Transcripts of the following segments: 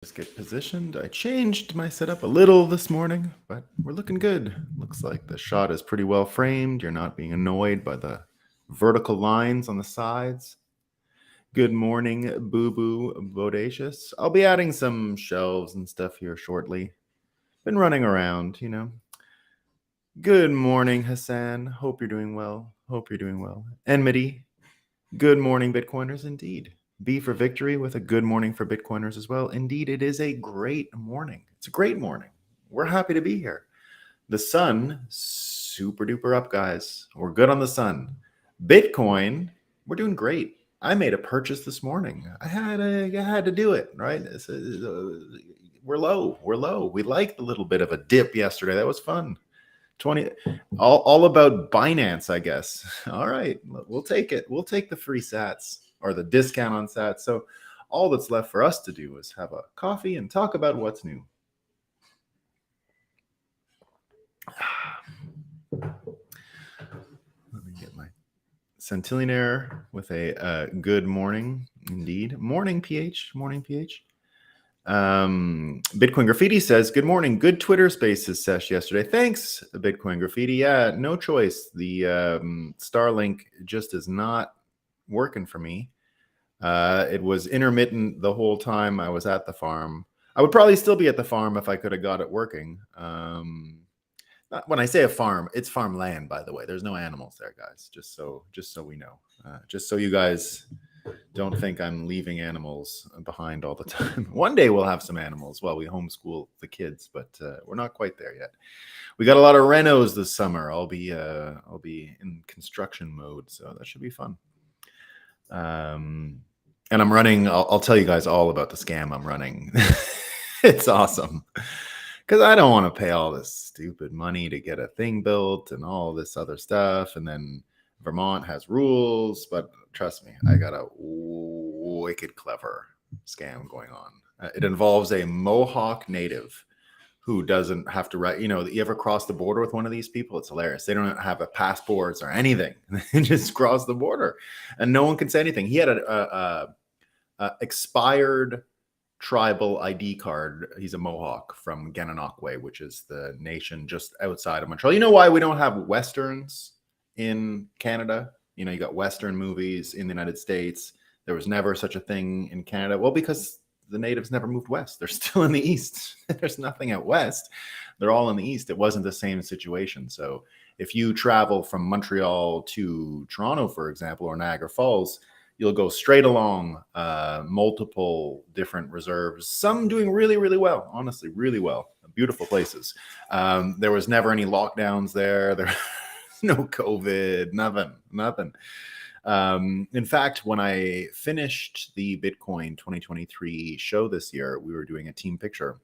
Just get positioned. I changed my setup a little this morning, but we're looking good. Looks like the shot is pretty well framed. You're not being annoyed by the vertical lines on the sides. Good morning, Boo Boo Bodacious. I'll be adding some shelves and stuff here shortly. Been running around. Good morning, Hassan. Hope you're doing well. Hope you're doing well. Enmity. Good morning, Bitcoiners, indeed. B for victory with a good morning for Bitcoiners as well. Indeed, it is a great morning. It's a great morning. We're happy to be here. The sun, super duper up, guys. We're good on the sun. Bitcoin, we're doing great. I made a purchase this morning. I had to do it, right? We're low. We're low. We liked a little bit of a dip yesterday. That was fun. 20 all about Binance, I guess. All right, we'll take it. We'll take the free sats or the discount on sats. So all that's left for us to do is have a coffee and talk about what's new. Let me get my centillionaire with a good morning indeed. Morning PH. Bitcoin Graffiti says, good morning. Good Twitter Spaces sesh yesterday. Thanks, Bitcoin Graffiti. Yeah, no choice. The Starlink just is not working for me. It was intermittent the whole time I was at the farm. I would probably still be at the farm if I could have got it working. When I say a farm, it's farmland, by the way. There's no animals there, guys. Just so we know. Just so you guys don't think I'm leaving animals behind all the time. One day we'll have some animals while we homeschool the kids, but we're not quite there yet. We got a lot of renos this summer. I'll be in construction mode, so that should be fun. And I'm running. I'll tell you guys all about the scam I'm running. It's awesome because I don't want to pay all this stupid money to get a thing built and all this other stuff, and then Vermont has rules, but trust me, I got a wicked clever scam going on. It involves a Mohawk native who doesn't have to write. You ever cross the border with one of these people? It's hilarious. They don't have a passports or anything. They just cross the border, and no one can say anything. He had a expired tribal ID card. He's a Mohawk from Gananoque, which is the nation just outside of Montreal. You know why we don't have Westerns in Canada? You got Western movies in the United States. There was never such a thing in Canada. Well, because the natives never moved west. They're still in the east. There's nothing out west. They're all in the east. It wasn't the same situation. So if you travel from Montreal to Toronto, for example, or Niagara Falls, you'll go straight along multiple different reserves, some doing really, really well, honestly, really well. Beautiful places. There was never any lockdowns there. There no COVID, nothing. In fact, when I finished the Bitcoin 2023 show this year, we were doing a team picture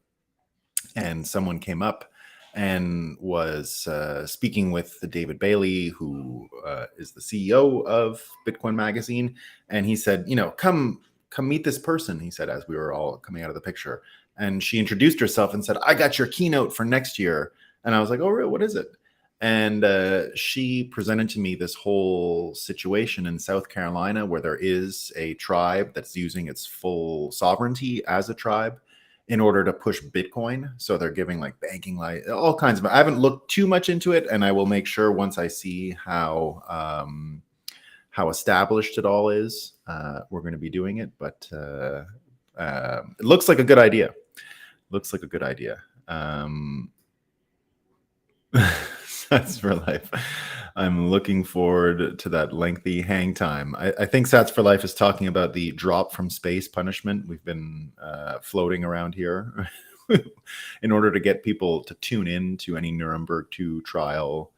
and someone came up and was speaking with David Bailey, who is the CEO of Bitcoin Magazine. And he said, come meet this person, he said, as we were all coming out of the picture. And she introduced herself and said, I got your keynote for next year. And I was like, oh, really? What is it? And she presented to me this whole situation in South Carolina where there is a tribe that's using its full sovereignty as a tribe in order to push Bitcoin. So they're giving like banking, like all kinds of, I haven't looked too much into it, and I will make sure once I see how established it all is, we're going to be doing it. But it looks like a good idea. Sats for life. I'm looking forward to that lengthy hang time. I think Sats for life is talking about the drop from space punishment we've been floating around here in order to get people to tune in to any Nuremberg 2 trial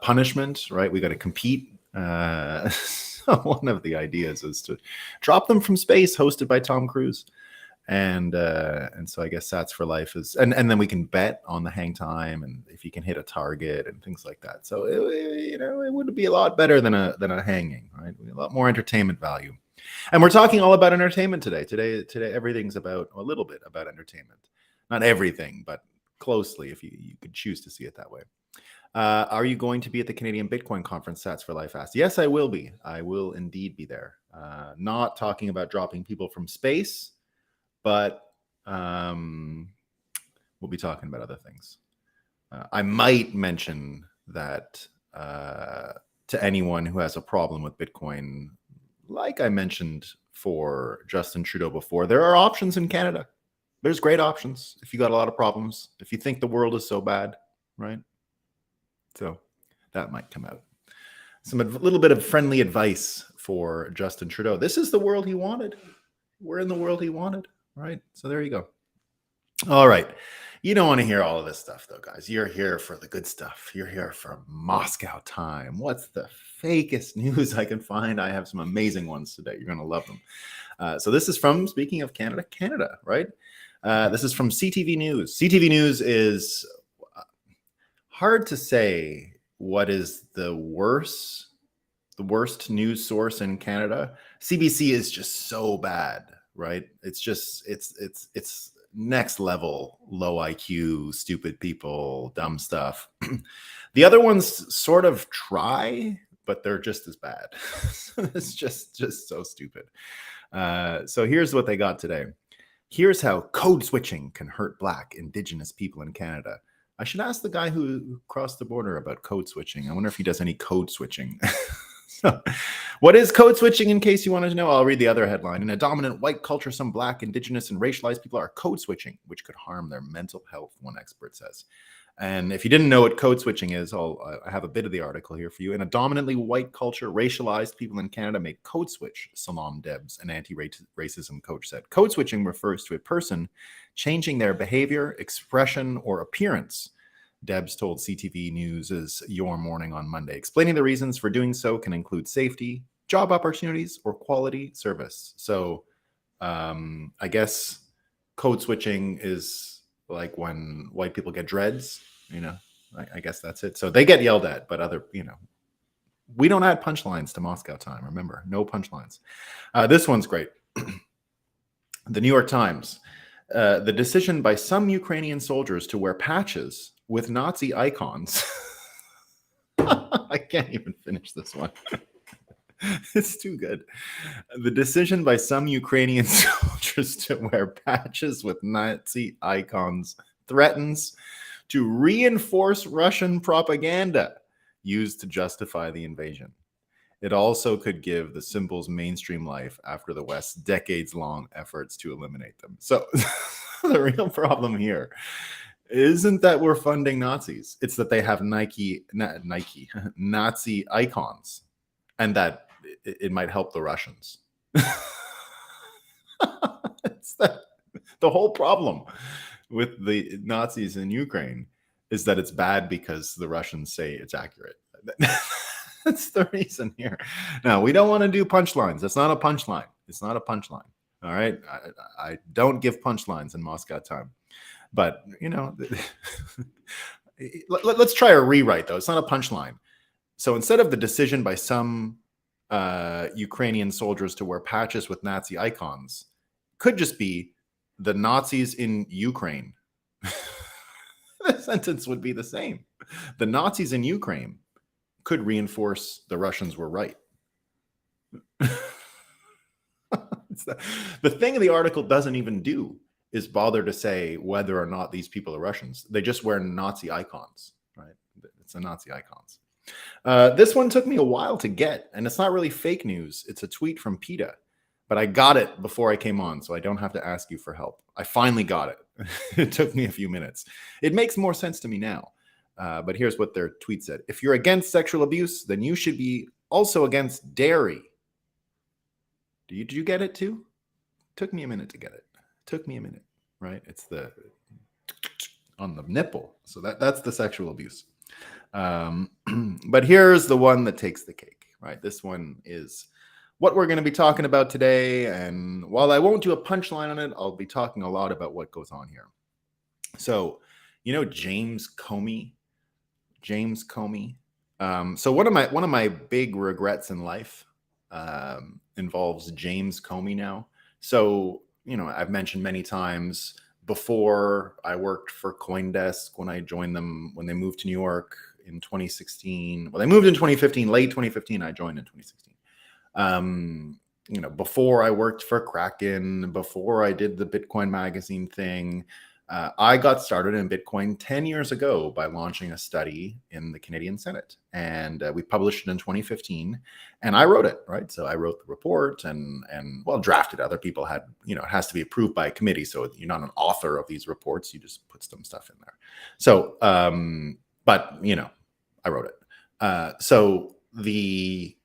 punishment, right? We got to compete. So one of the ideas is to drop them from space, hosted by Tom Cruise. And so I guess Sats for life is, and then we can bet on the hang time and if you can hit a target and things like that. So it would be a lot better than a hanging, right? A lot more entertainment value. And we're talking all about entertainment today. Today everything's about a little bit about entertainment. Not everything, but closely, if you could choose to see it that way. Are you going to be at the Canadian Bitcoin Conference? Sats for life asked. Yes, I will be. I will indeed be there. Not talking about dropping people from space, but We'll be talking about other things. I might mention that to anyone who has a problem with Bitcoin, like I mentioned for Justin Trudeau before, there are options in Canada. There's great options if you got a lot of problems, if you think the world is so bad, right? So that might come out. A little bit of friendly advice for Justin Trudeau. This is the world he wanted. We're in the world he wanted, right? So there you go. All right. You don't want to hear all of this stuff, though, guys. You're here for the good stuff. You're here for Moscow time. What's the fakest news I can find? I have some amazing ones today. You're going to love them. So this is from, speaking of Canada, right? This is from CTV News. CTV News is hard to say what is the worst news source in Canada. CBC is just so bad, right? It's just, it's next level, low IQ, stupid people, dumb stuff. The other ones sort of try, but they're just as bad. It's just so stupid. So here's what they got today. Here's how code switching can hurt Black, Indigenous people in Canada. I should ask the guy who crossed the border about code switching. I wonder if he does any code switching. So, what is code switching, in case you wanted to know? I'll read the other headline. In a dominant white culture, some Black, Indigenous, and racialized people are code switching, which could harm their mental health, one expert says. And if you didn't know what code switching is, I have a bit of the article here for you. In a dominantly white culture, racialized people in Canada may code switch, Salam Debs, an anti-racism coach, said. Code switching refers to a person changing their behavior, expression, or appearance. Debs told CTV News' Your Morning on Monday. Explaining the reasons for doing so can include safety, job opportunities, or quality service. So I guess code switching is like when white people get dreads, I guess that's it. So they get yelled at, but we don't add punchlines to Moscow time. Remember, no punchlines. This one's great. The New York Times. The decision by some Ukrainian soldiers to wear patches with Nazi icons. I can't even finish this one. It's too good. The decision by some Ukrainian soldiers to wear patches with Nazi icons threatens to reinforce Russian propaganda used to justify the invasion. It also could give the symbols mainstream life after the West's decades-long efforts to eliminate them. So the real problem here isn't that we're funding Nazis. It's that they have Nazi icons, and that it might help the Russians. It's the whole problem with the Nazis in Ukraine is that it's bad because the Russians say it's accurate. That's the reason here. Now, we don't want to do punchlines. That's not a punchline. It's not a punchline. All right. I don't give punchlines in Moscow time. But, let's try a rewrite, though. It's not a punchline. So instead of the decision by some Ukrainian soldiers to wear patches with Nazi icons, could just be the Nazis in Ukraine. The sentence would be the same. The Nazis in Ukraine could reinforce the Russians were right. The thing the article doesn't even do is bother to say whether or not these people are Russians. They just wear Nazi icons, right? It's the Nazi icons. This one took me a while to get, and it's not really fake news. It's a tweet from PETA, but I got it before I came on, so I don't have to ask you for help. I finally got it. It took me a few minutes. It makes more sense to me now. But here's what their tweet said. If you're against sexual abuse, then you should be also against dairy. Did you get it too? Took me a minute to get it. Took me a minute, right? It's the on the nipple. So that's the sexual abuse. But here's the one that takes the cake, right? This one is what we're going to be talking about today. And while I won't do a punchline on it, I'll be talking a lot about what goes on here. So, James Comey. So one of my big regrets in life involves James Comey now. So, I've mentioned many times before, I worked for CoinDesk when I joined them, when they moved to New York in 2016. Well, they moved in 2015, late 2015. I joined in 2016. before I worked for Kraken, before I did the Bitcoin magazine thing, I got started in Bitcoin 10 years ago by launching a study in the Canadian Senate. And we published it in 2015. And I wrote it, right? So I wrote the report and well, drafted. Other people had, it has to be approved by a committee. So you're not an author of these reports. You just put some stuff in there. So, but, I wrote it. So the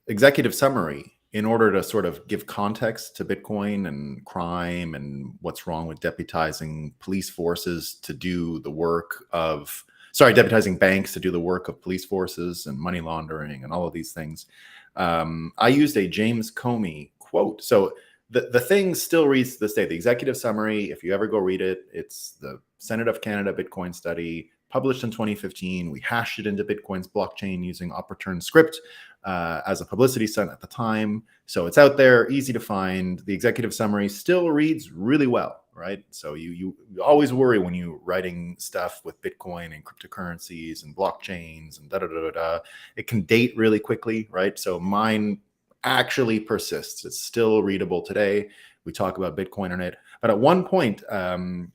executive summary, in order to sort of give context to Bitcoin and crime and what's wrong with deputizing police forces to do the work of, deputizing banks to do the work of police forces and money laundering and all of these things. I used a James Comey quote. So the thing still reads to this day. The executive summary, if you ever go read it, it's the Senate of Canada Bitcoin study, published in 2015. We hashed it into Bitcoin's blockchain using opportune script as a publicity stunt at the time. So it's out there, easy to find. The executive summary still reads really well, right? So you always worry when you're writing stuff with Bitcoin and cryptocurrencies and blockchains and da-da-da-da-da. It can date really quickly, right? So mine actually persists. It's still readable today. We talk about Bitcoin on it. But at one point,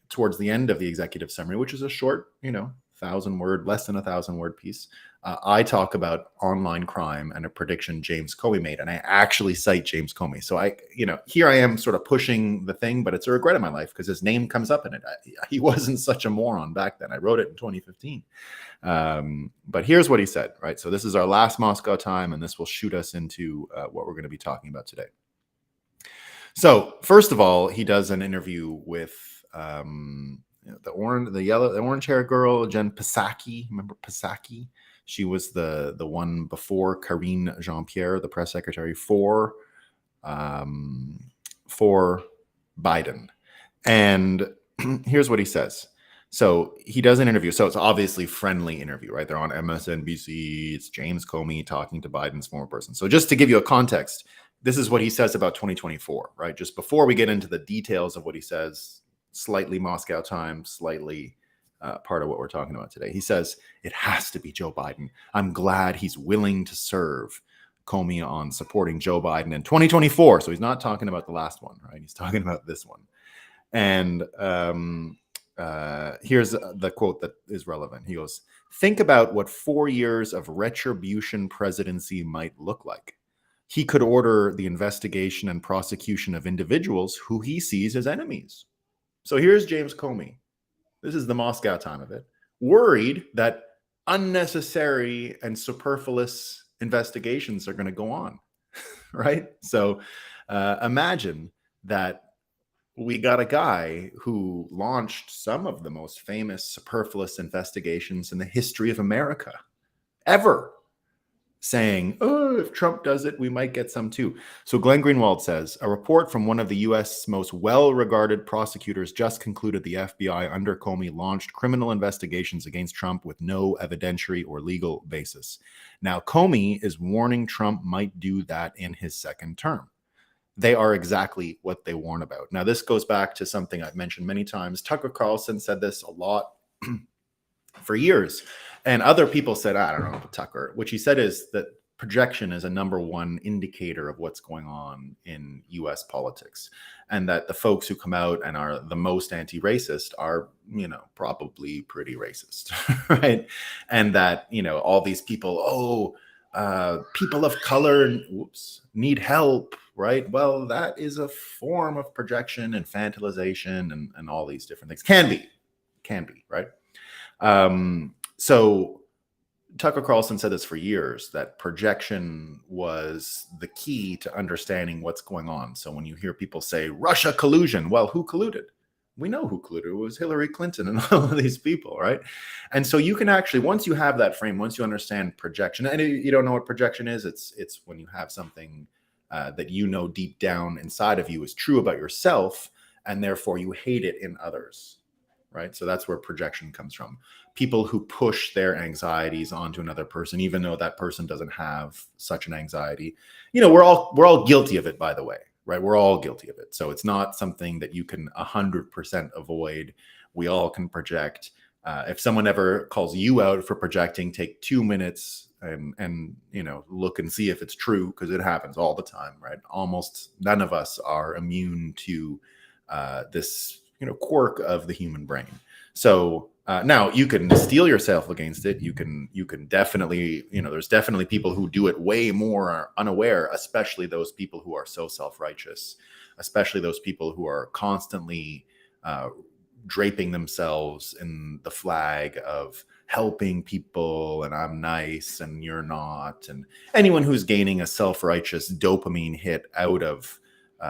towards the end of the executive summary, which is a short, 1,000-word, less than 1,000-word piece, I talk about online crime and a prediction James Comey made. And I actually cite James Comey. So here I am sort of pushing the thing, but it's a regret in my life because his name comes up in it. He wasn't such a moron back then. I wrote it in 2015. But here's what he said, right? So this is our last Moscow time, and this will shoot us into what we're going to be talking about today. So first of all, he does an interview with the orange hair girl, Jen Psaki. Remember Psaki? She was the one before Karine Jean-Pierre, the press secretary for Biden. And here's what he says. So he does an interview. So it's obviously friendly interview, right? They're on MSNBC. It's James Comey talking to Biden's former person. So just to give you a context, this is what he says about 2024, right? Just before we get into the details of what he says, slightly Moscow time, slightly part of what we're talking about today. He says, it has to be Joe Biden. I'm glad he's willing to serve Comey on supporting Joe Biden in 2024. So he's not talking about the last one, right? He's talking about this one. And here's the quote that is relevant. He goes, think about what 4 years of retribution presidency might look like. He could order the investigation and prosecution of individuals who he sees as enemies. So here's James Comey. This is the Moscow time of it. Worried that unnecessary and superfluous investigations are going to go on, right? So imagine that we got a guy who launched some of the most famous superfluous investigations in the history of America ever, saying, oh, if Trump does it, we might get some too. So Glenn Greenwald says, a report from one of the U.S. most well-regarded prosecutors just concluded the FBI under Comey launched criminal investigations against Trump with no evidentiary or legal basis. Now, Comey is warning Trump might do that in his second term. They are exactly what they warn about. Now, this goes back to something I've mentioned many times. Tucker Carlson said this a lot for years. And other people said, I don't know, Tucker. What he said is that projection is a number one indicator of what's going on in U.S. politics. And that the folks who come out and are the most anti-racist are, probably pretty racist, right? And that, all these people, people of color, need help, right? Well, that is a form of projection and infantilization and all these different things. Can be, right? So Tucker Carlson said this for years, that projection was the key to understanding what's going on. So when you hear people say Russia collusion, well, who colluded? We know who colluded. It was Hillary Clinton and all of these people, right? And so you can actually, once you have that frame, once you understand projection, and you don't know what projection is, it's when you have something that deep down inside of you is true about yourself, and therefore you hate it in others, right? So that's where projection comes from. People who push their anxieties onto another person, even though that person doesn't have such an anxiety. We're all guilty of it, by the way, right? We're all guilty of it. So it's not something that you can 100% avoid. We all can project. If someone ever calls you out for projecting, take 2 minutes and look and see if it's true, because it happens all the time, right? Almost none of us are immune to this quirk of the human brain. So now you can steel yourself against it. You can definitely, there's definitely people who do it way more unaware, especially those people who are so self-righteous, especially those people who are constantly draping themselves in the flag of helping people, and I'm nice and you're not. And anyone who's gaining a self-righteous dopamine hit out of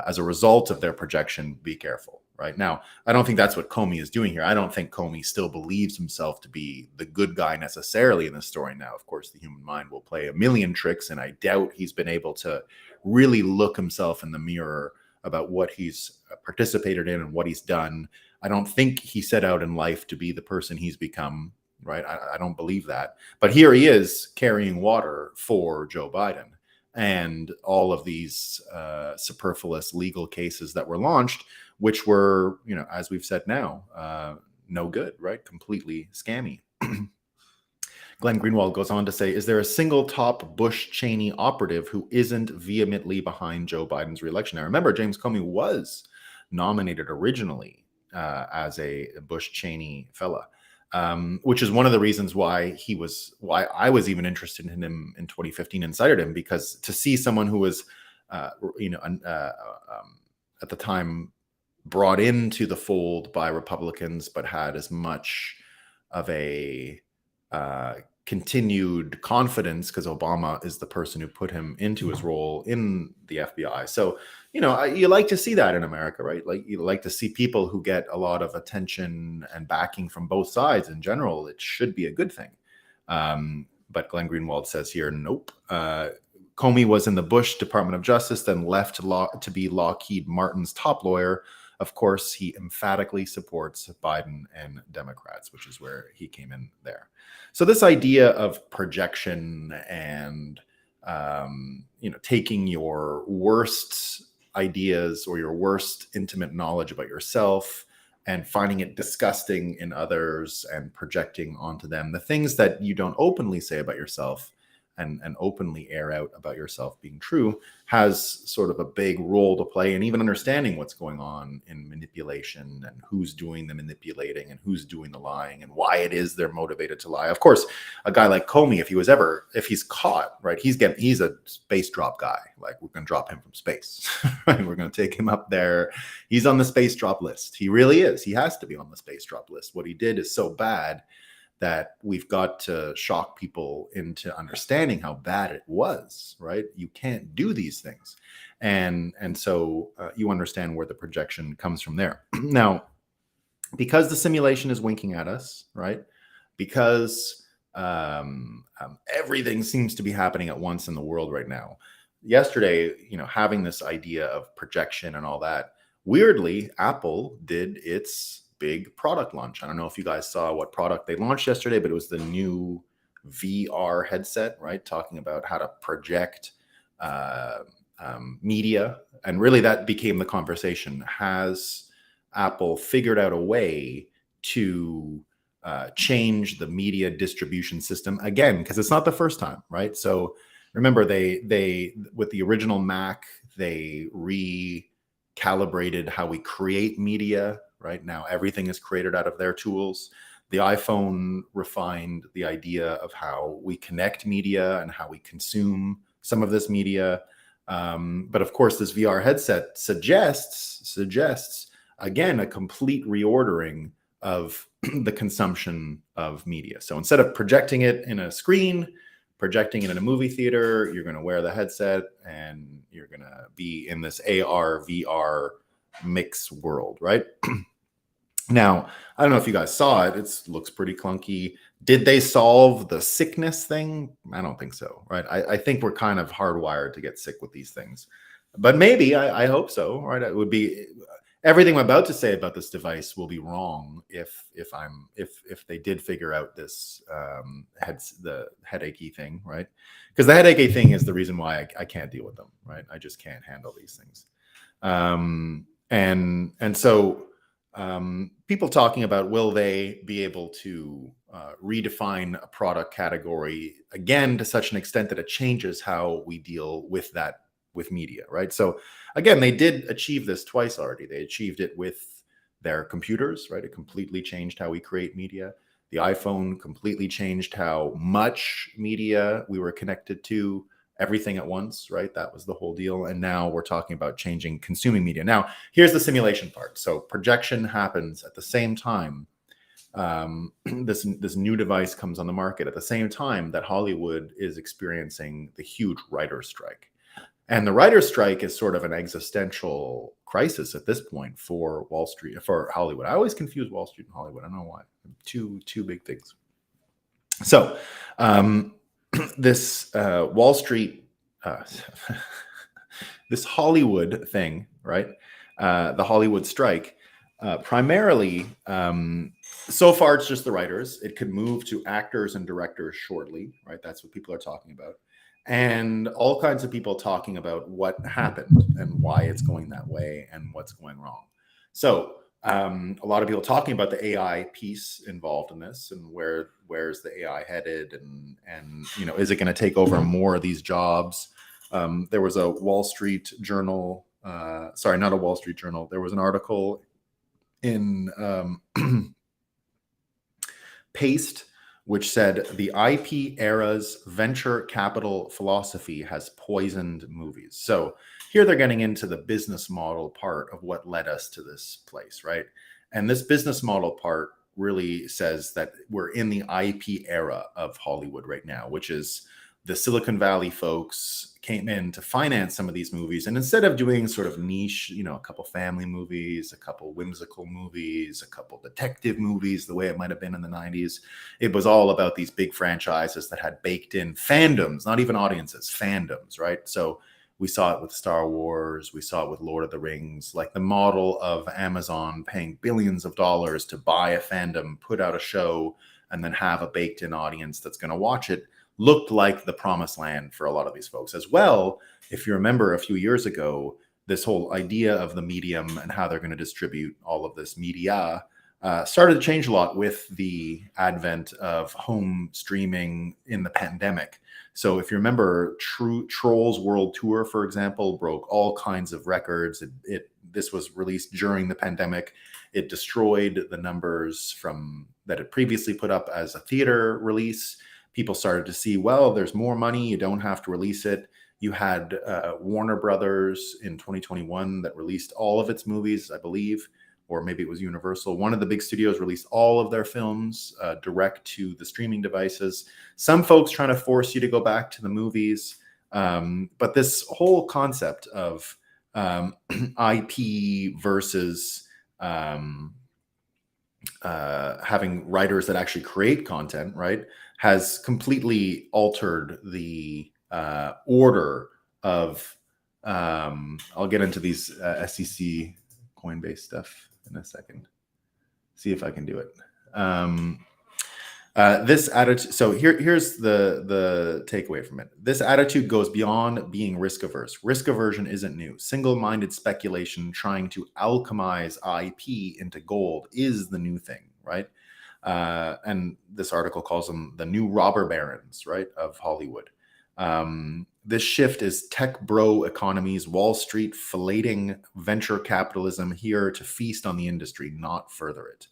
as a result of their projection, be careful. Right now, I don't think that's what Comey is doing here. I don't think Comey still believes himself to be the good guy necessarily in this story. Now, of course, the human mind will play a million tricks, and I doubt he's been able to really look himself in the mirror about what he's participated in and what he's done. I don't think he set out in life to be the person he's become, right? I don't believe that. But here he is carrying water for Joe Biden. And all of these superfluous legal cases that were launched, which were, as we've said now, no good, right? Completely scammy. Glenn Greenwald goes on to say, is there a single top Bush-Cheney operative who isn't vehemently behind Joe Biden's reelection? Now, remember, James Comey was nominated originally as a Bush-Cheney fella, which is one of the reasons why I was even interested in him in 2015 and cited him, because to see someone who was, at the time brought into the fold by Republicans, but had as much of a continued confidence, because Obama is the person who put him into his role in the FBI. So, you like to see that in America, right? Like, you like to see people who get a lot of attention and backing from both sides. In general, it should be a good thing. But Glenn Greenwald says here, nope. Comey was in the Bush Department of Justice, then left to be Lockheed Martin's top lawyer. Of course, he emphatically supports Biden and Democrats, which is where he came in there. So this idea of projection and, taking your worst ideas or your worst intimate knowledge about yourself and finding it disgusting in others and projecting onto them the things that you don't openly say about yourself and openly air out about yourself being true, has sort of a big role to play in even understanding what's going on in manipulation and who's doing the manipulating and who's doing the lying and why it is they're motivated to lie. Of course, a guy like Comey, if he's caught, right, he's a space drop guy. Like, we're going to drop him from space, right? We're going to take him up there. He's on the space drop list. He really is. He has to be on the space drop list. What he did is so bad that we've got to shock people into understanding how bad it was, right? You can't do these things. And so you understand where the projection comes from there. Now, because the simulation is winking at us, right? Because everything seems to be happening at once in the world right now. Yesterday, having this idea of projection and all that, weirdly, Apple did its big product launch. I don't know if you guys saw what product they launched yesterday, but it was the new VR headset, right? Talking about how to project media. And really that became the conversation. Has Apple figured out a way to change the media distribution system again? Because it's not the first time, right? So remember, they with the original Mac, they recalibrated how we create media. Right now, everything is created out of their tools. The iPhone refined the idea of how we connect media and how we consume some of this media. But of course, this VR headset suggests again a complete reordering of the consumption of media. So instead of projecting it in a screen, projecting it in a movie theater, you're going to wear the headset and you're going to be in this AR, VR mix world, right? Now, I don't know if you guys saw it. It looks pretty clunky. Did they solve the sickness thing? I don't think so, right? I think we're kind of hardwired to get sick with these things. But maybe, I hope so, right? It would be, everything I'm about to say about this device will be wrong if they did figure out this the headachy thing, right? Because the headachy thing is the reason why I can't deal with them, right? I just can't handle these things. And so people talking about, will they be able to redefine a product category again to such an extent that it changes how we deal with that with media, right? So again, they did achieve this twice already. They achieved it with their computers, right? It completely changed how we create media. The iPhone completely changed how much media we were connected to, everything at once, right? That was the whole deal. And now we're talking about changing consuming media. Now, here's the simulation part. So projection happens at the same time. This new device comes on the market at the same time that Hollywood is experiencing the huge writer's strike. And the writer's strike is sort of an existential crisis at this point for Wall Street, for Hollywood. I always confuse Wall Street and Hollywood. I don't know why. Two big things. So this Wall Street, this Hollywood thing, right? The Hollywood strike, primarily, so far it's just the writers. It could move to actors and directors shortly, right? That's what people are talking about. And all kinds of people talking about what happened and why it's going that way and what's going wrong. So a lot of people talking about the AI piece involved in this and where's the AI headed and is it going to take over more of these jobs? There was a Wall Street Journal, sorry, not a Wall Street Journal. There was an article in Paste, which said the IP era's venture capital philosophy has poisoned movies. So here they're getting into the business model part of what led us to this place, right? And this business model part really says that we're in the IP era of Hollywood right now, which is the Silicon Valley folks came in to finance some of these movies. And instead of doing sort of niche, a couple family movies, a couple whimsical movies, a couple detective movies, the way it might have been in the 90s, it was all about these big franchises that had baked in fandoms, not even audiences, fandoms, right? So we saw it with Star Wars. We saw it with Lord of the Rings, like the model of Amazon paying billions of dollars to buy a fandom, put out a show, and then have a baked in audience that's going to watch it. Looked like the promised land for a lot of these folks as well. If you remember a few years ago, this whole idea of the medium and how they're going to distribute all of this media started to change a lot with the advent of home streaming in the pandemic. So if you remember, Trolls World Tour, for example, broke all kinds of records. This was released during the pandemic. It destroyed the numbers from that it previously put up as a theater release. People started to see, well, there's more money. You don't have to release it. You had Warner Brothers in 2021 that released all of its movies, I believe, or maybe it was Universal. One of the big studios released all of their films direct to the streaming devices. Some folks trying to force you to go back to the movies. But this whole concept of IP versus having writers that actually create content, right, has completely altered the order of. I'll get into these SEC Coinbase stuff in a second. See if I can do it. This attitude. So here's the takeaway from it. This attitude goes beyond being risk averse. Risk aversion isn't new. Single-minded speculation trying to alchemize IP into gold is the new thing, right? And this article calls them the new robber barons, right, of Hollywood. This shift is tech bro economies, Wall Street filleting venture capitalism here to feast on the industry, not further it.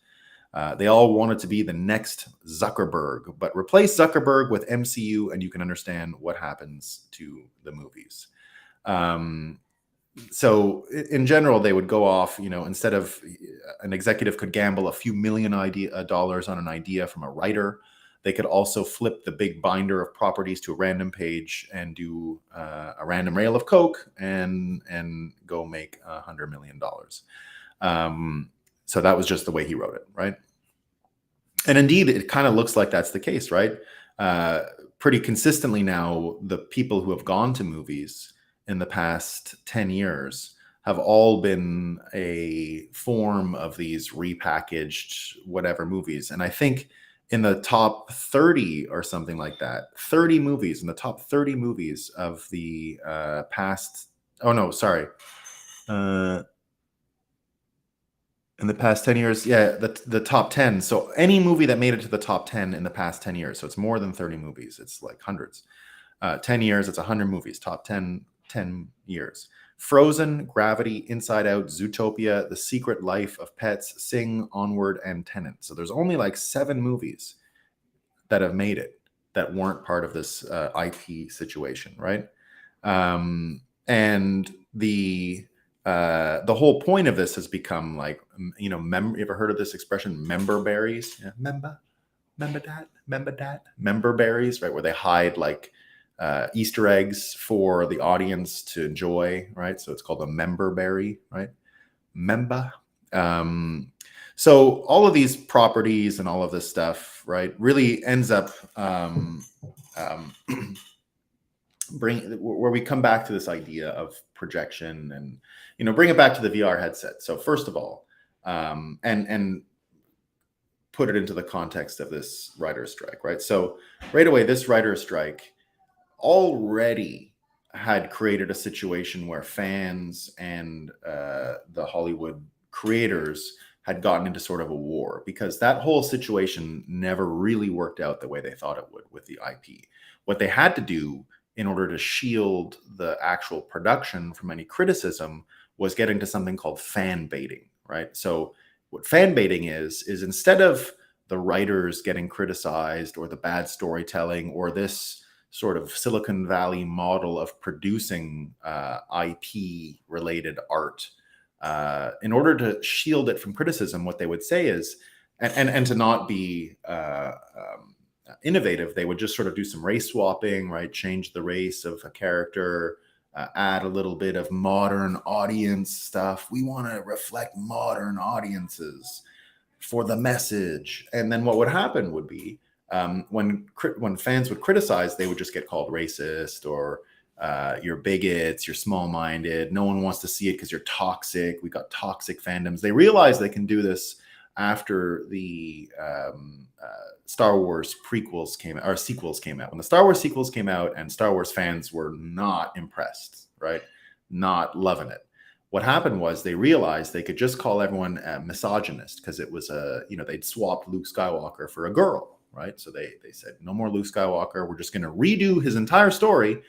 They all wanted to be the next Zuckerberg, but replace Zuckerberg with MCU and you can understand what happens to the movies. So in general, they would go off, instead of an executive could gamble a few million dollars on an idea from a writer, they could also flip the big binder of properties to a random page and do a random rail of coke and go make $100 million. So that was just the way he wrote it, right? And indeed, it kind of looks like that's the case, right? Pretty consistently now, the people who have gone to movies in the past 10 years have all been a form of these repackaged whatever movies. And I think in the top 30 or something like that, 30 movies in the top 30 movies of the past. Oh, no, sorry. In the past 10 years, yeah, the top 10. So any movie that made it to the top 10 in the past 10 years. So it's more than 30 movies. It's like hundreds. 10 years, it's 100 movies, top 10 years. Frozen, Gravity, Inside Out, Zootopia, The Secret Life of Pets, Sing, Onward, and Tenet. So there's only like 7 movies that have made it that weren't part of this IP situation, right? And the whole point of this has become like, you ever heard of this expression, member berries? Yeah, member berries, right? Where they hide like Easter eggs for the audience to enjoy, right? So it's called a member berry, right? Member. Um, so all of these properties and all of this stuff, right, really ends up um, where we come back to this idea of projection and bring it back to the VR headset. So first of all, and put it into the context of this writer's strike, right? So right away, this writer's strike already had created a situation where fans and the Hollywood creators had gotten into sort of a war, because that whole situation never really worked out the way they thought it would with the IP. What they had to do in order to shield the actual production from any criticism was get into something called fan baiting, right? So what fan baiting is instead of the writers getting criticized or the bad storytelling or this sort of Silicon Valley model of producing IP related art, in order to shield it from criticism, what they would say is, and to not be innovative, they would just sort of do some race swapping, right? Change the race of a character, add a little bit of modern audience stuff. We want to reflect modern audiences for the message. And then what would happen would be, when fans would criticize, they would just get called racist or you're bigots, you're small-minded, no one wants to see it because you're toxic. We got toxic fandoms. They realized they can do this after the Star Wars prequels came out, or sequels came out. When the Star Wars sequels came out, and Star Wars fans were not impressed, right? Not loving it. What happened was they realized they could just call everyone a misogynist because it was they'd swapped Luke Skywalker for a girl, right? So they said, no more Luke Skywalker. We're just going to redo his entire story,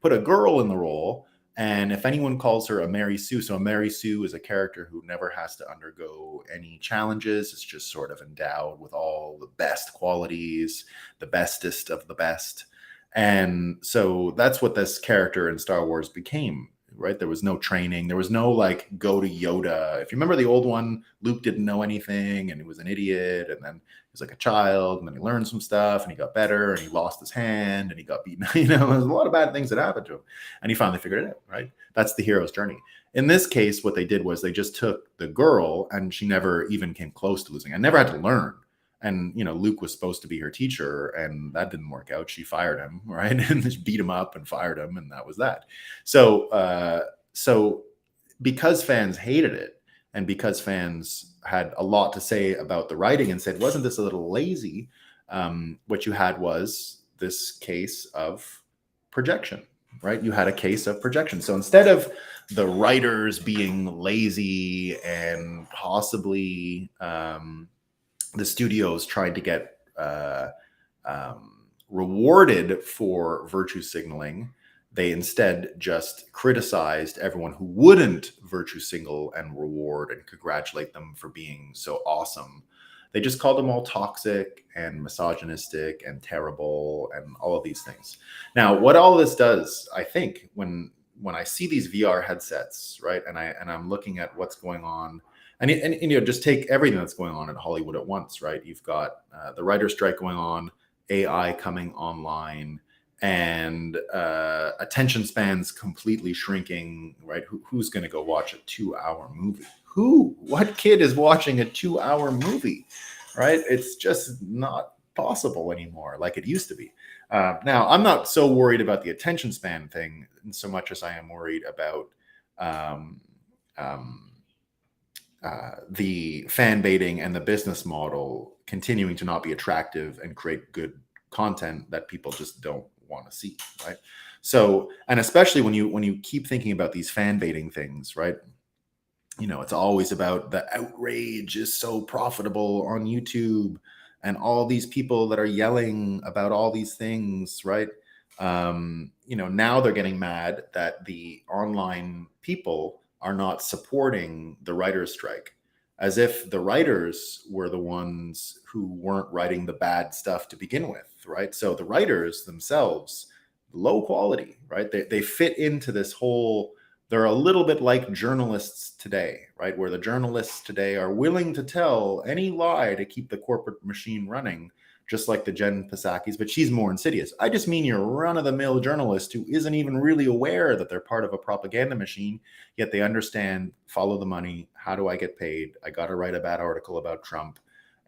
put a girl in the role. And if anyone calls her a Mary Sue, so a Mary Sue is a character who never has to undergo any challenges. It's just sort of endowed with all the best qualities, the bestest of the best. And so that's what this character in Star Wars became, right? There was no training. There was no like go to Yoda. If you remember the old one, Luke didn't know anything and he was an idiot. And then he was like a child, and then he learned some stuff and he got better and he lost his hand and he got beaten. There's a lot of bad things that happened to him. And he finally figured it out, right? That's the hero's journey. In this case, what they did was they just took the girl, and she never even came close to losing. I never had to learn. And Luke was supposed to be her teacher, and that didn't work out. She fired him, right? And just beat him up and fired him, and that was that. So because fans hated it, and because fans had a lot to say about the writing and said, wasn't this a little lazy? What you had was this case of projection, right? You had a case of projection. So instead of the writers being lazy and possibly the studios tried to get rewarded for virtue signaling, they instead just criticized everyone who wouldn't virtue signal and reward and congratulate them for being so awesome. They just called them all toxic and misogynistic and terrible and all of these things. Now, what all this does, I think, when I see these VR headsets, right, and I'm looking at what's going on, and just take everything that's going on in Hollywood at once, right? You've got the writer's strike going on, AI coming online, and attention spans completely shrinking, right? Who's going to go watch a 2-hour movie? What kid is watching a 2-hour movie, right? It's just not possible anymore like it used to be. Now, I'm not so worried about the attention span thing so much as I am worried about the fan baiting and the business model continuing to not be attractive and create good content that people just don't want to see, right? So, and especially when you keep thinking about these fan baiting things, right? It's always about the outrage is so profitable on YouTube and all these people that are yelling about all these things, right? Now they're getting mad that the online people are not supporting the writers' strike, as if the writers were the ones who weren't writing the bad stuff to begin with, right? So the writers themselves, low quality, right? They fit into this whole, they're a little bit like journalists today, right? Where the journalists today are willing to tell any lie to keep the corporate machine running, just like the Jen Psaki's, but she's more insidious. I just mean your run-of-the-mill journalist who isn't even really aware that they're part of a propaganda machine, yet they understand, follow the money. How do I get paid? I got to write a bad article about Trump.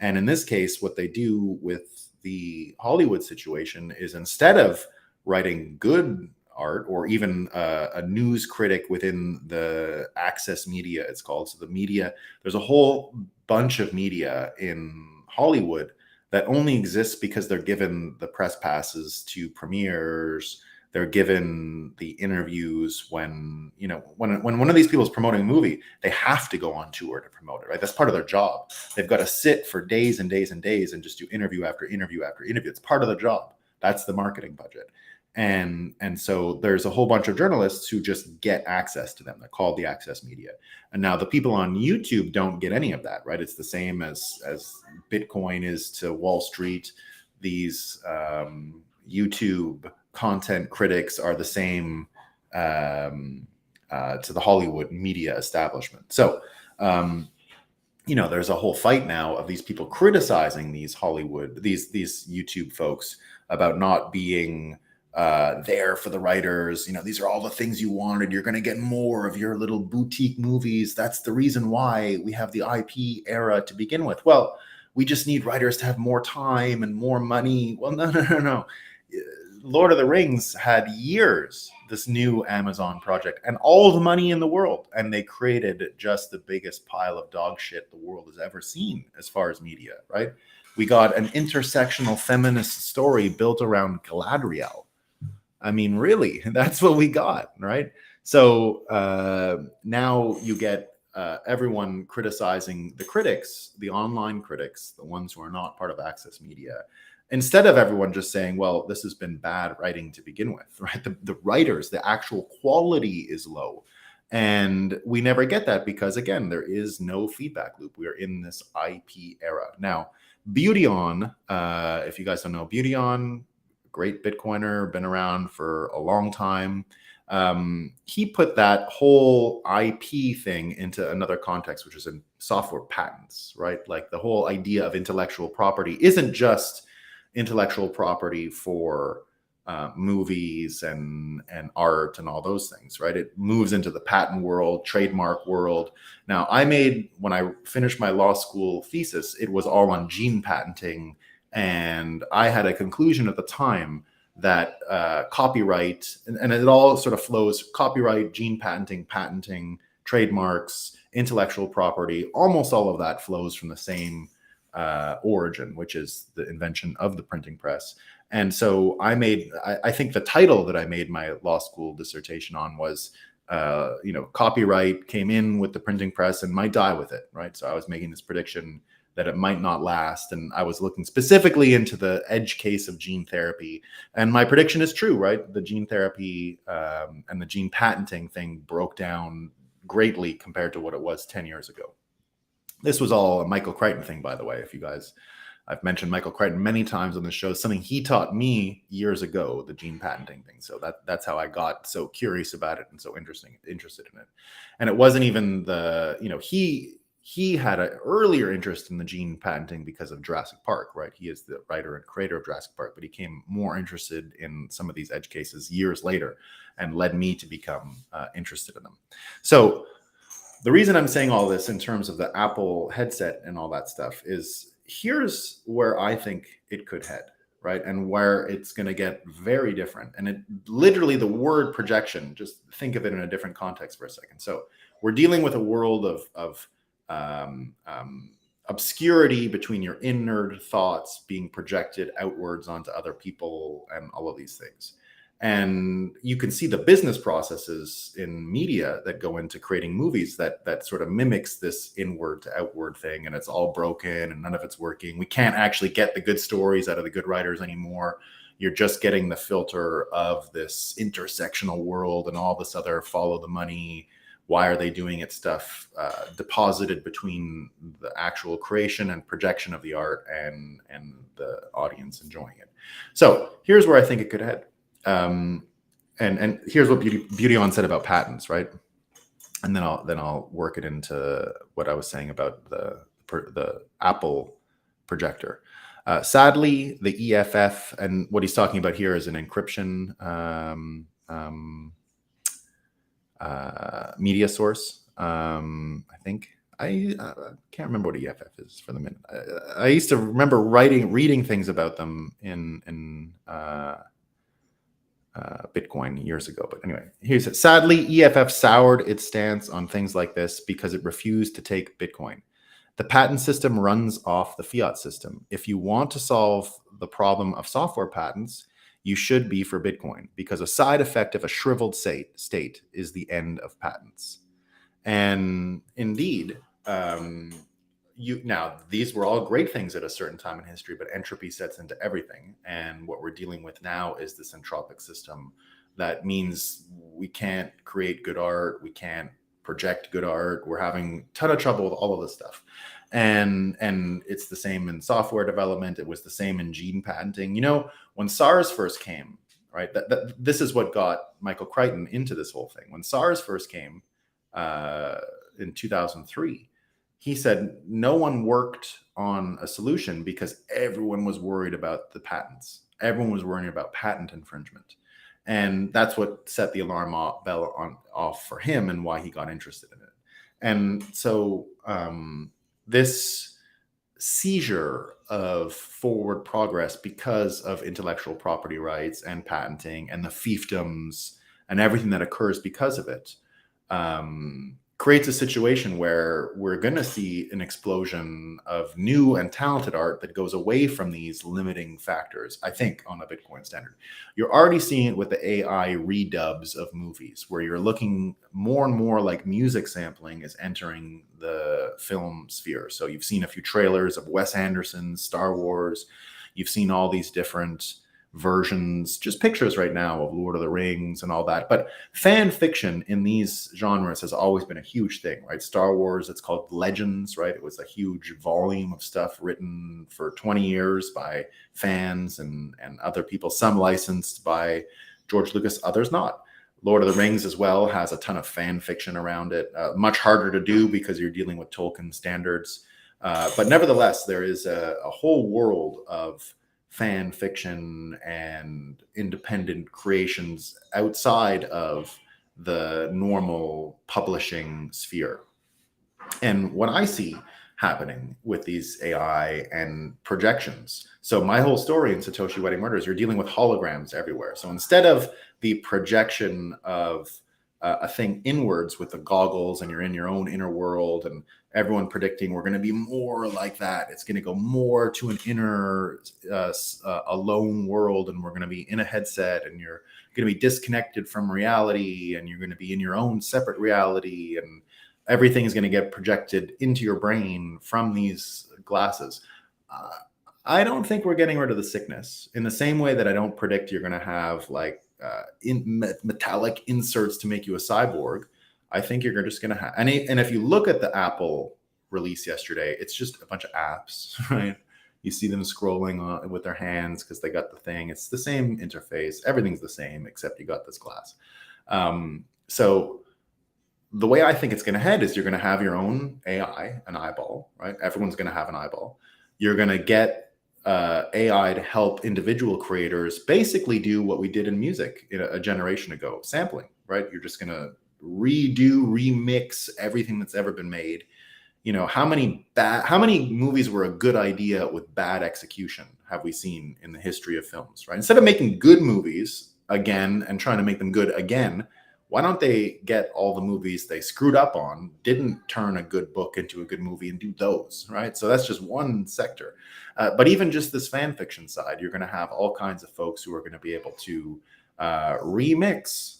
And in this case, what they do with the Hollywood situation is, instead of writing good art, or even a news critic within the access media, it's called. So the media, there's a whole bunch of media in Hollywood that only exists because they're given the press passes to premieres. They're given the interviews when one of these people is promoting a movie, they have to go on tour to promote it, right? That's part of their job. They've got to sit for days and days and days and just do interview after interview after interview. It's part of the job. That's the marketing budget. And so there's a whole bunch of journalists who just get access to them. They're called the access media. And now the people on YouTube don't get any of that, right? It's the same as Bitcoin is to Wall Street. These YouTube content critics are the same to the Hollywood media establishment. So there's a whole fight now of these people criticizing these YouTube folks about not being there for the writers. These are all the things you wanted. You're going to get more of your little boutique movies. That's the reason why we have the IP era to begin with. Well, we just need writers to have more time and more money. Well, no. Lord of the Rings had years, this new Amazon project, and all the money in the world. And they created just the biggest pile of dog shit the world has ever seen as far as media, right? We got an intersectional feminist story built around Galadriel. I mean, really, that's what we got, right? So now you get everyone criticizing the critics, the online critics, the ones who are not part of access media, instead of everyone just saying, well, this has been bad writing to begin with, right? The writers, the actual quality is low. And we never get that because, again, there is no feedback loop. We are in this IP era. Now, Beauty On, if you guys don't know, Beauty On, great Bitcoiner, been around for a long time. He put that whole IP thing into another context, which is in software patents, right? Like the whole idea of intellectual property isn't just intellectual property for movies and art and all those things, right? It moves into the patent world, trademark world. Now, when I finished my law school thesis, it was all on gene patenting. And I had a conclusion at the time that copyright, and it all sort of flows, copyright, gene patenting, trademarks, intellectual property, almost all of that flows from the same origin, which is the invention of the printing press. And so I think the title that I made my law school dissertation on was, copyright came in with the printing press and might die with it, right? So I was making this prediction that it might not last. And I was looking specifically into the edge case of gene therapy. And my prediction is true, right? The gene therapy and the gene patenting thing broke down greatly compared to what it was 10 years ago. This was all a Michael Crichton thing, by the way. I've mentioned Michael Crichton many times on the show, something he taught me years ago, the gene patenting thing. So that's how I got so curious about it and so interested in it. And it wasn't even he had an earlier interest in the gene patenting because of Jurassic Park, right? He is the writer and creator of Jurassic Park, but he became more interested in some of these edge cases years later and led me to become interested in them. So the reason I'm saying all this in terms of the Apple headset and all that stuff is, here's where I think it could head, right? And where it's going to get very different. And it literally, the word projection, just think of it in a different context for a second. So we're dealing with a world of obscurity between your inner thoughts being projected outwards onto other people and all of these things. And you can see the business processes in media that go into creating movies that sort of mimics this inward to outward thing, and it's all broken and none of it's working. We can't actually get the good stories out of the good writers anymore. You're just getting the filter of this intersectional world and all this other follow the money, why are they doing it stuff, deposited between the actual creation and projection of the art and the audience enjoying it. So here's where I think it could head. And here's what Beauty On said about patents, right? And then I'll work it into what I was saying about the Apple projector. Sadly, the EFF, and what he's talking about here is an encryption media source. I think I can't remember what EFF is for the minute. I used to remember reading things about them in Bitcoin years ago. But anyway, here's it. Sadly, EFF soured its stance on things like this because it refused to take Bitcoin. The patent system runs off the fiat system. If you want to solve the problem of software patents, you should be for Bitcoin, because a side effect of a shriveled state is the end of patents. And indeed, now these were all great things at a certain time in history, but entropy sets into everything. And what we're dealing with now is this entropic system that means we can't create good art, we can't project good art. We're having a ton of trouble with all of this stuff. And it's the same in software development. It was the same in gene patenting. You know, when SARS first came, right, this is what got Michael Crichton into this whole thing. When SARS first came in 2003, he said no one worked on a solution because everyone was worried about the patents. Everyone was worrying about patent infringement. And that's what set the alarm bell off for him and why he got interested in it. And so this seizure of forward progress because of intellectual property rights and patenting and the fiefdoms and everything that occurs because of it creates a situation where we're going to see an explosion of new and talented art that goes away from these limiting factors, I think, on a Bitcoin standard. You're already seeing it with the AI redubs of movies, where you're looking more and more like music sampling is entering the film sphere. So you've seen a few trailers of Wes Anderson's Star Wars. You've seen all these different versions, just pictures right now of Lord of the Rings and all that. But fan fiction in these genres has always been a huge thing, right? Star Wars, it's called Legends, right? It was a huge volume of stuff written for 20 years by fans and other people, some licensed by George Lucas, others not. Lord of the Rings as well has a ton of fan fiction around it. Much harder to do because you're dealing with Tolkien standards. But nevertheless, there is a whole world of fan fiction and independent creations outside of the normal publishing sphere. And what I see happening with these AI and projections. So my whole story in Satoshi Wedding Murders, you're dealing with holograms everywhere. So instead of the projection of a thing inwards with the goggles and you're in your own inner world and everyone predicting we're going to be more like that, it's going to go more to an inner alone world, and we're going to be in a headset and you're going to be disconnected from reality and you're going to be in your own separate reality, and everything is going to get projected into your brain from these glasses. I don't think we're getting rid of the sickness in the same way that I don't predict you're going to have like metallic inserts to make you a cyborg. I think you're just going to have, and if you look at the Apple release yesterday, it's just a bunch of apps, right? You see them scrolling with their hands because they got the thing. It's the same interface. Everything's the same, except you got this glass. So the way I think it's going to head is you're going to have your own AI, an eyeball, right? Everyone's going to have an eyeball. You're going to get AI to help individual creators basically do what we did in music a generation ago, sampling, right? You're just going to remix everything that's ever been made. You know, how many movies were a good idea with bad execution have we seen in the history of films, right? Instead of making good movies again and trying to make them good again, why don't they get all the movies they screwed up on, didn't turn a good book into a good movie, and do those, right? So that's just one sector. But even just this fan fiction side, you're going to have all kinds of folks who are going to be able to remix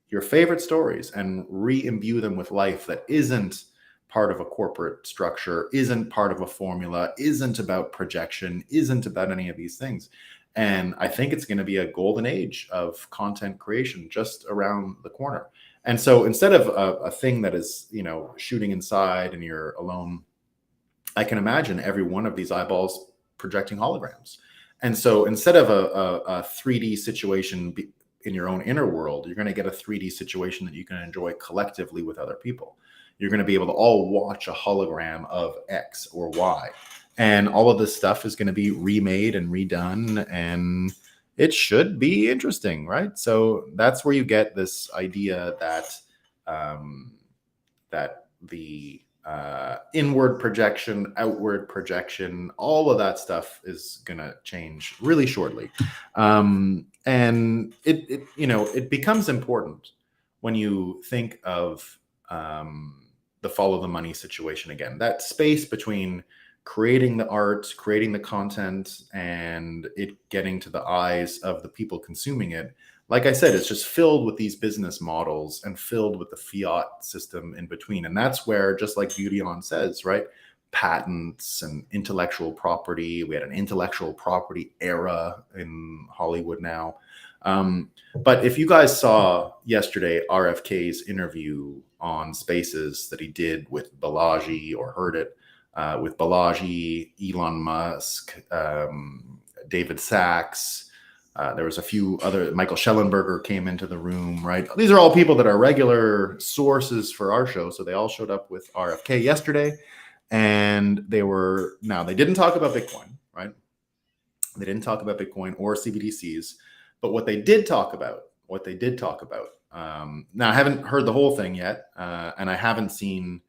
your favorite stories and re-imbue them with life that isn't part of a corporate structure, isn't part of a formula, isn't about projection, isn't about any of these things. And I think it's going to be a golden age of content creation just around the corner. And so instead of a thing that is, shooting inside and you're alone, I can imagine every one of these eyeballs projecting holograms. And so instead of a 3D situation in your own inner world, you're going to get a 3D situation that you can enjoy collectively with other people. You're going to be able to all watch a hologram of X or Y. And all of this stuff is going to be remade and redone. And it should be interesting, right? So that's where you get this idea that that the inward projection, outward projection, all of that stuff is going to change really shortly. And it becomes important when you think of the follow the money situation again, that space between creating the art, creating the content, and it getting to the eyes of the people consuming it. Like I said, it's just filled with these business models and filled with the fiat system in between. And that's where, just like Beauty On says, right? Patents and intellectual property. We had an intellectual property era in Hollywood now. But if you guys saw yesterday RFK's interview on Spaces that he did with Balaji, or heard it with Balaji, Elon Musk, David Sachs, there was a few other, Michael Schellenberger came into the room, right? These are all people that are regular sources for our show. So they all showed up with RFK yesterday, and they didn't talk about Bitcoin, right? They didn't talk about Bitcoin or CBDCs, but what they did talk about, now I haven't heard the whole thing yet, and I haven't seen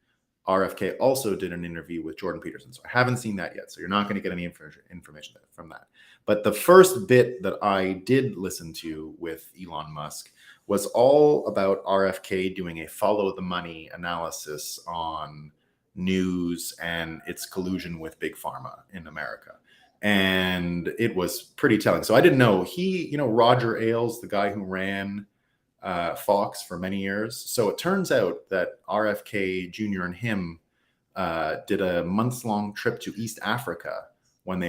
RFK also did an interview with Jordan Peterson. So I haven't seen that yet. So you're not going to get any information from that. But the first bit that I did listen to with Elon Musk was all about RFK doing a follow the money analysis on news and its collusion with Big Pharma in America. And it was pretty telling. So I didn't know Roger Ailes, the guy who ran Fox for many years. So it turns out that RFK Jr. and him did a months-long trip to East Africa when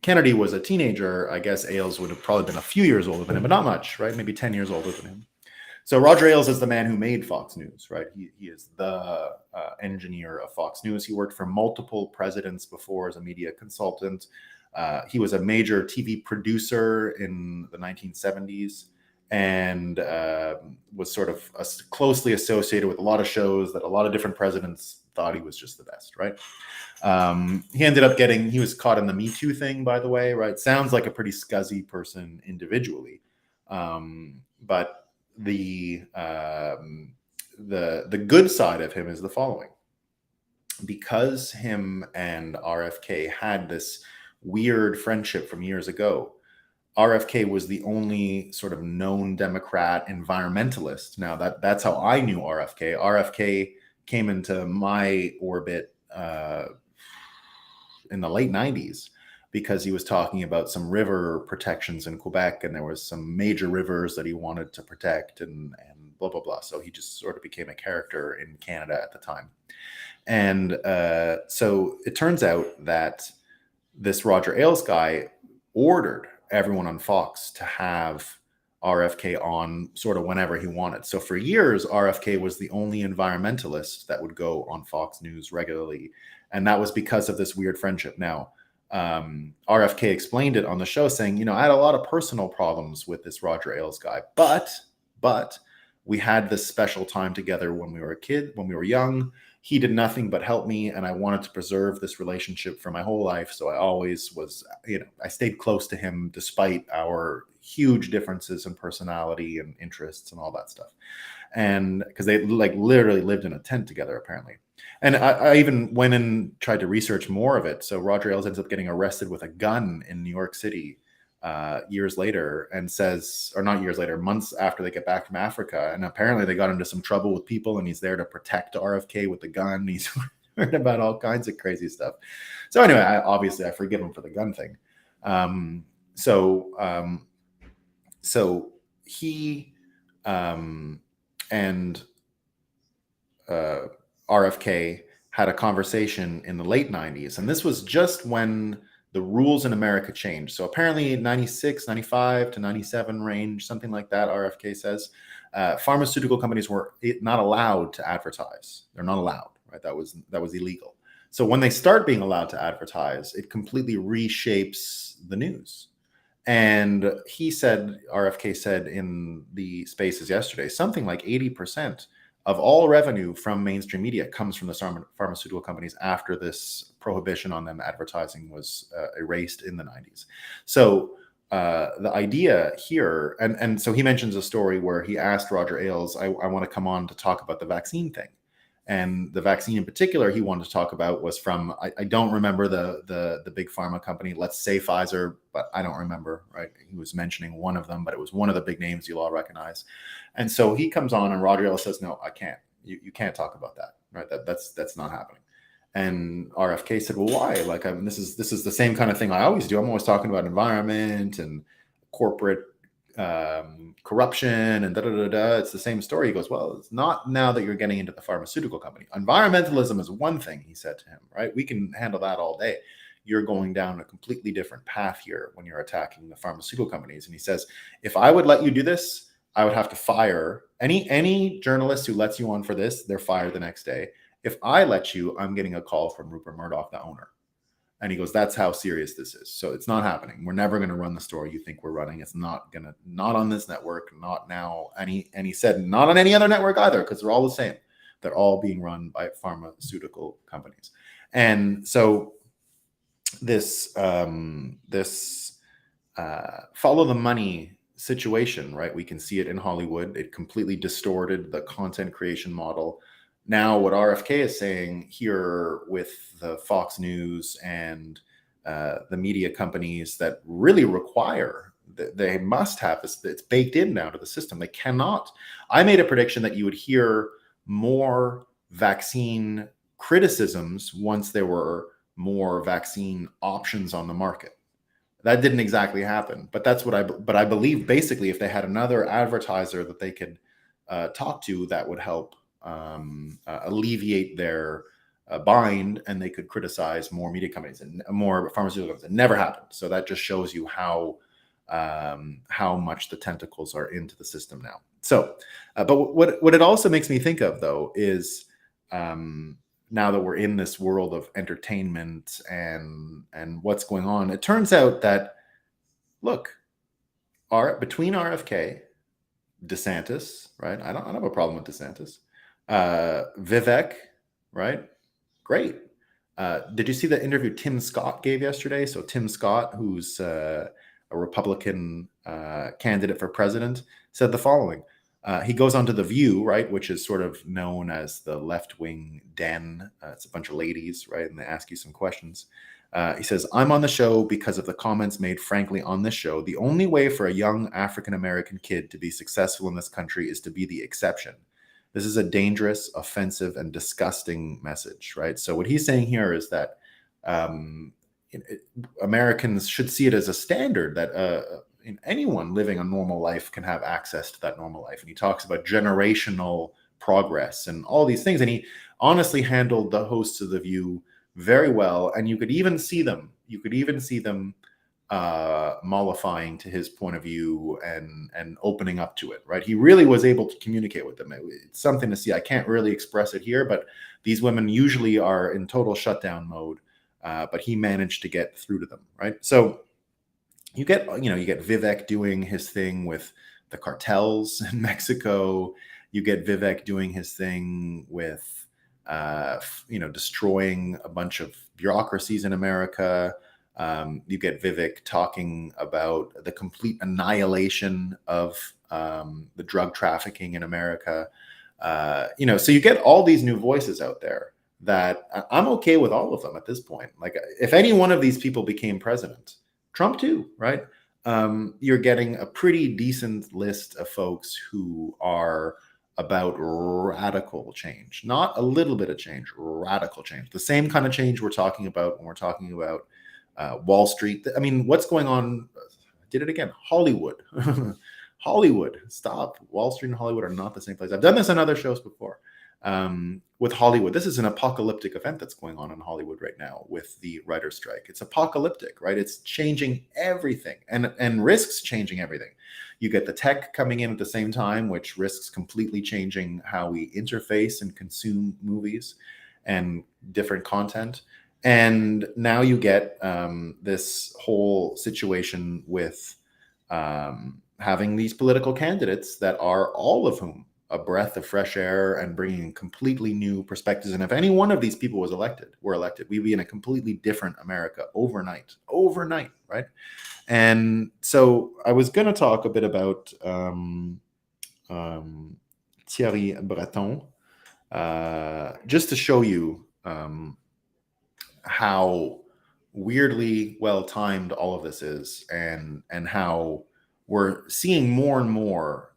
Kennedy was a teenager. I guess Ailes would have probably been a few years older than him, but not much, right? Maybe 10 years older than him. So Roger Ailes is the man who made Fox News, right? He is the engineer of Fox News. He worked for multiple presidents before as a media consultant. He was a major TV producer in the 1970s and was sort of closely associated with a lot of shows that a lot of different presidents thought he was just the best, right? He ended up he was caught in the Me Too thing, by the way, right? Sounds like a pretty scuzzy person individually. But the good side of him is the following. Because him and RFK had this weird friendship from years ago, RFK was the only sort of known Democrat environmentalist. Now that's how I knew RFK. RFK came into my orbit in the late 90s because he was talking about some river protections in Quebec, and there was some major rivers that he wanted to protect and blah, blah, blah. So he just sort of became a character in Canada at the time. And so it turns out that this Roger Ailes guy ordered everyone on Fox to have RFK on sort of whenever he wanted. So for years, RFK was the only environmentalist that would go on Fox News regularly. And that was because of this weird friendship. Now, RFK explained it on the show saying, I had a lot of personal problems with this Roger Ailes guy, but we had this special time together when we were young. He did nothing but help me, and I wanted to preserve this relationship for my whole life. So I always was, I stayed close to him despite our huge differences in personality and interests and all that stuff. And because they literally lived in a tent together, apparently. And I even went and tried to research more of it. So Roger Ailes ends up getting arrested with a gun in New York City years later, and says, or not years later, months after they get back from Africa. And apparently they got into some trouble with people, and he's there to protect RFK with the gun. He's heard about all kinds of crazy stuff. So anyway, I forgive him for the gun thing. So so he and uh, RFK had a conversation in the late 90s. And this was just when the rules in America changed. So apparently 96, 95 to 97 range, something like that, RFK says, pharmaceutical companies were not allowed to advertise. They're not allowed, right? That was illegal. So when they start being allowed to advertise, it completely reshapes the news. And he said, RFK said in the spaces yesterday, something like 80% of all revenue from mainstream media comes from the pharmaceutical companies after this prohibition on them advertising was erased in the 90s. So the idea here, and so he mentions a story where he asked Roger Ailes, I want to come on to talk about the vaccine thing. And the vaccine in particular he wanted to talk about was from, I don't remember the big pharma company, let's say Pfizer, but I don't remember, right? He was mentioning one of them, but it was one of the big names you'll all recognize. And so he comes on and Roger Ailes says, no, I can't. You can't talk about that, right? That's not happening. And RFK said, well, why? Like, I mean, this is the same kind of thing I always do. I'm always talking about environment and corporate corruption and It's the same story. He goes, well, it's not now that you're getting into the pharmaceutical company. Environmentalism is one thing, he said to him, right? We can handle that all day. You're going down a completely different path here when you're attacking the pharmaceutical companies. And he says, if I would let you do this, I would have to fire any journalist who lets you on for this. They're fired the next day. If I let you, I'm getting a call from Rupert Murdoch, the owner. And he goes, that's how serious this is. So it's not happening. We're never going to run the story you think we're running. It's not on this network, not now. And he said, not on any other network either, because they're all the same. They're all being run by pharmaceutical companies. And so this follow the money situation, right? We can see it in Hollywood. It completely distorted the content creation model. Now, what RFK is saying here with the Fox News and the media companies that really require, they must have this, it's baked in now to the system. They cannot. I made a prediction that you would hear more vaccine criticisms once there were more vaccine options on the market. That didn't exactly happen, but that's what I believe basically if they had another advertiser that they could talk to, that would help alleviate their bind, and they could criticize more media companies and more pharmaceutical companies. It never happened. So that just shows you how much the tentacles are into the system now. So, but what it also makes me think of though is now that we're in this world of entertainment and what's going on, it turns out that look, between RFK, DeSantis, right? I don't have a problem with DeSantis. Vivek, right? Great. Did you see the interview Tim Scott gave yesterday? So Tim Scott, who's a Republican candidate for president, said the following. He goes on to The View, right, which is sort of known as the left-wing den. It's a bunch of ladies, right, and they ask you some questions. He says, I'm on the show because of the comments made, frankly, on this show. The only way for a young African-American kid to be successful in this country is to be the exception. This is a dangerous, offensive, and disgusting message, right? So what he's saying here is that Americans should see it as a standard that anyone living a normal life can have access to that normal life. And he talks about generational progress and all these things. And he honestly handled the hosts of The View very well. And you could even see them. Mollifying to his point of view and opening up to it, right? He really was able to communicate with them. It's something to see. I can't really express it here, but these women usually are in total shutdown mode. But he managed to get through to them, right? So you get Vivek doing his thing with the cartels in Mexico. You get Vivek doing his thing with, destroying a bunch of bureaucracies in America. You get Vivek talking about the complete annihilation of the drug trafficking in America. So you get all these new voices out there that I'm okay with all of them at this point. Like if any one of these people became president, Trump too, right? You're getting a pretty decent list of folks who are about radical change, not a little bit of change, radical change. The same kind of change we're talking about when we're talking about Wall Street. I mean, what's going on? did it again. Hollywood. Hollywood. Stop. Wall Street and Hollywood are not the same place. I've done this on other shows before. With Hollywood, this is an apocalyptic event that's going on in Hollywood right now with the writer's strike. It's apocalyptic, right? It's changing everything and risks changing everything. You get the tech coming in at the same time, which risks completely changing how we interface and consume movies and different content. And now you get this whole situation with having these political candidates that are all of whom a breath of fresh air and bringing completely new perspectives. And if any one of these people were elected, we'd be in a completely different America overnight, right? And so I was going to talk a bit about Thierry Breton, just to show you how weirdly well-timed all of this is, and how we're seeing more and more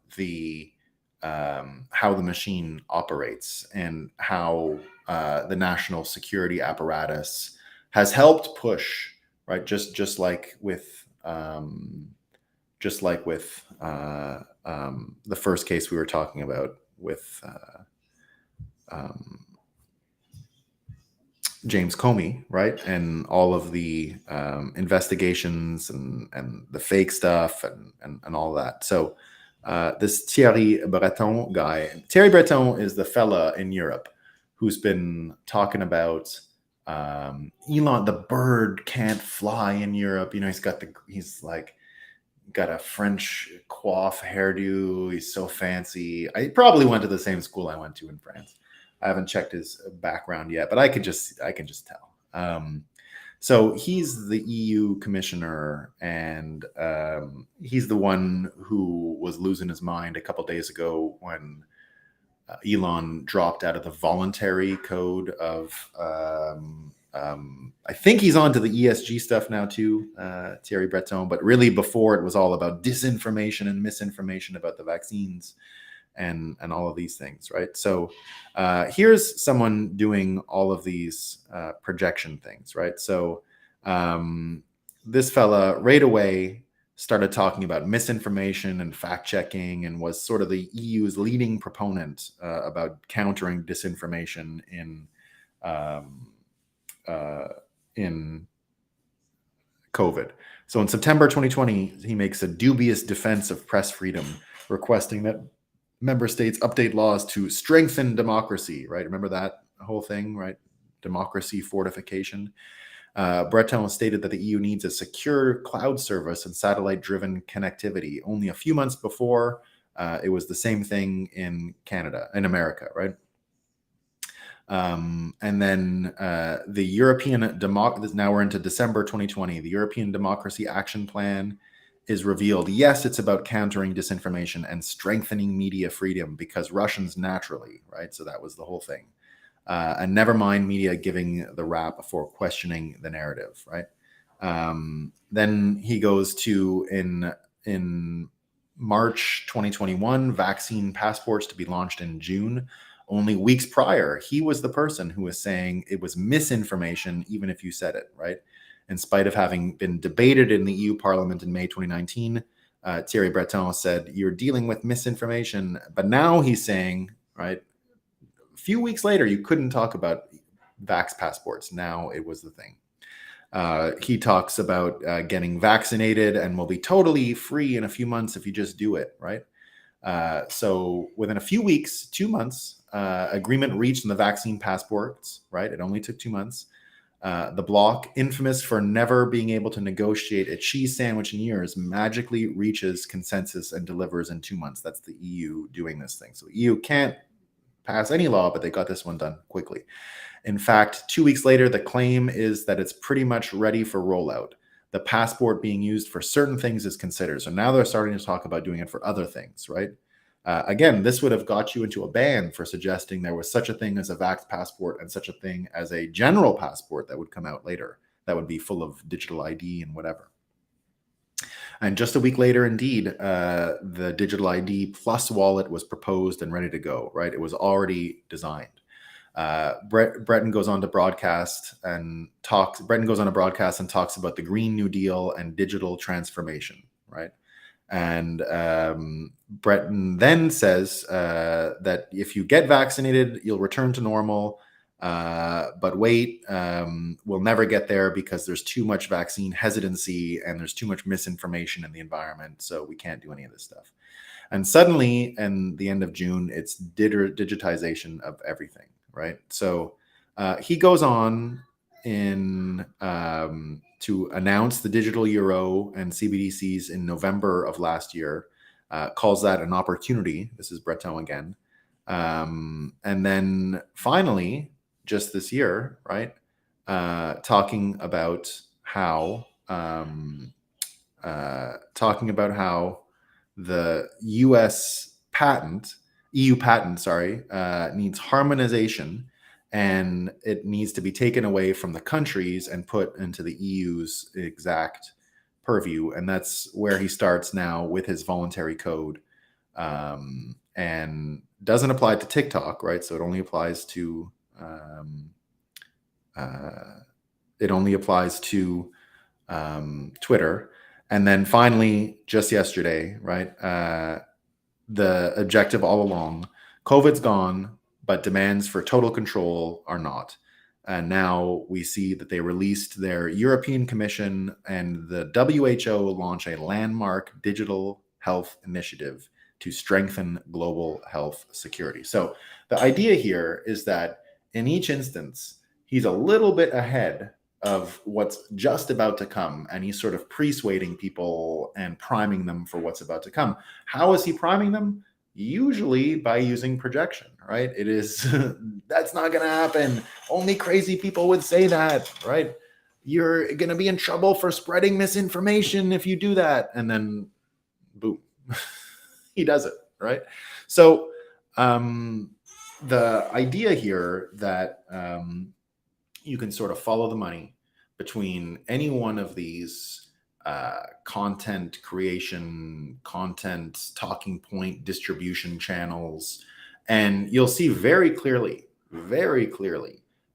how the machine operates, and how the national security apparatus has helped push, right? Just like with the first case we were talking about with James Comey, right? And all of the investigations and the fake stuff and all that. So this Thierry Breton guy, Thierry Breton is the fella in Europe who's been talking about Elon, the bird can't fly in Europe. You know, he's like got a French coif hairdo. He's so fancy. I probably went to the same school I went to in France. I haven't checked his background yet, but I can just tell. So he's the EU commissioner, and he's the one who was losing his mind a couple days ago when Elon dropped out of the voluntary code of. I think he's on to the ESG stuff now too, Thierry Breton. But really, before it was all about disinformation and misinformation about the vaccines and all of these things, right? So here's someone doing all of these projection things, right? So this fella right away started talking about misinformation and fact checking, and was sort of the EU's leading proponent about countering disinformation in COVID. So in September 2020, he makes a dubious defense of press freedom, requesting that member states update laws to strengthen democracy, right? Remember that whole thing, right? Democracy fortification. Breton stated that the EU needs a secure cloud service and satellite-driven connectivity. Only a few months before, it was the same thing in Canada, in America, right? And then the European now we're into December 2020. The European Democracy Action Plan is revealed. Yes, it's about countering disinformation and strengthening media freedom, because Russians naturally, right? So that was the whole thing. And never mind media giving the rap for questioning the narrative, right? Then he goes to in March 2021, vaccine passports to be launched in June. Only weeks prior, he was the person who was saying it was misinformation, even if you said it, right? In spite of having been debated in the EU Parliament in May 2019, Thierry Breton said, you're dealing with misinformation. But now he's saying, right, a few weeks later, you couldn't talk about vax passports. Now it was the thing. He talks about getting vaccinated and will be totally free in a few months if you just do it, right? So within a few weeks, 2 months, agreement reached on the vaccine passports, right? It only took 2 months. The bloc, infamous for never being able to negotiate a cheese sandwich in years, magically reaches consensus and delivers in 2 months. That's the EU doing this thing. So EU can't pass any law, but they got this one done quickly. In fact, 2 weeks later, the claim is that it's pretty much ready for rollout. The passport being used for certain things is considered. So now they're starting to talk about doing it for other things, right? Again, this would have got you into a ban for suggesting there was such a thing as a vax passport and such a thing as a general passport that would come out later. That would be full of digital ID and whatever. And just a week later, indeed, the digital ID plus wallet was proposed and ready to go, right? It was already designed. Breton goes on to broadcast and talks about the Green New Deal and digital transformation, right? And Breton then says that if you get vaccinated, you'll return to normal. But wait, we'll never get there because there's too much vaccine hesitancy and there's too much misinformation in the environment. So we can't do any of this stuff. And suddenly, in the end of June, it's digitization of everything, right? So he goes on in to announce the digital euro and CBDCs in November of last year, calls that an opportunity. This is Breton again. And then finally, just this year, right, talking about how the EU patent, sorry, needs harmonization, and it needs to be taken away from the countries and put into the EU's exact purview. And that's where he starts now with his voluntary code, and doesn't apply to TikTok, right? So it only applies to Twitter. And then finally, just yesterday, right, the objective all along, COVID's gone, but demands for total control are not. And now we see that they released their European Commission and the WHO launch a landmark digital health initiative to strengthen global health security. So the idea here is that in each instance, he's a little bit ahead of what's just about to come, and he's sort of persuading people and priming them for what's about to come. How is he priming them? Usually by using projection, right? It is that's not going to happen. Only crazy people would say that, right? You're going to be in trouble for spreading misinformation if you do that. And then boom, he does it, right? So the idea here that you can sort of follow the money between any one of these content creation, content talking point distribution channels, and you'll see very clearly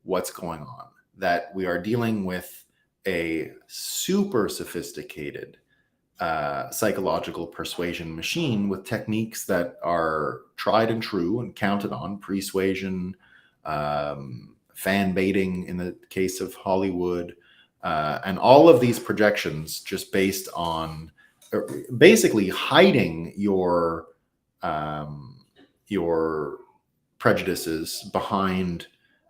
what's going on, that we are dealing with a super sophisticated psychological persuasion machine with techniques that are tried and true and counted on: persuasion, fan baiting in the case of Hollywood, and all of these projections just based on basically hiding your prejudices behind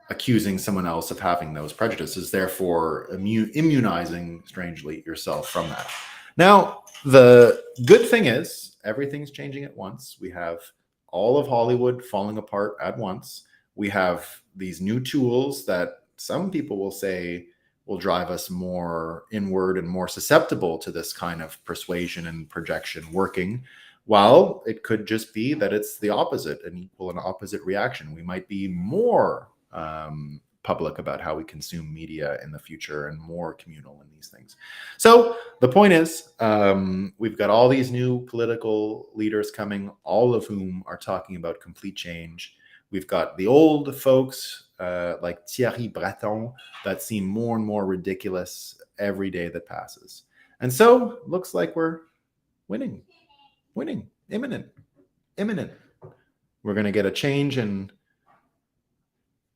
accusing someone else of having those prejudices, therefore immunizing, strangely, yourself from that. Now, the good thing is everything's changing at once. We have all of Hollywood falling apart at once. We have these new tools that some people will say will drive us more inward and more susceptible to this kind of persuasion and projection working. While it could just be that it's the opposite, an equal and opposite reaction. We might be more public about how we consume media in the future and more communal in these things. So the point is, we've got all these new political leaders coming, all of whom are talking about complete change. We've got the old folks like Thierry Breton that seem more and more ridiculous every day that passes. And so looks like we're winning, imminent. We're going to get a change in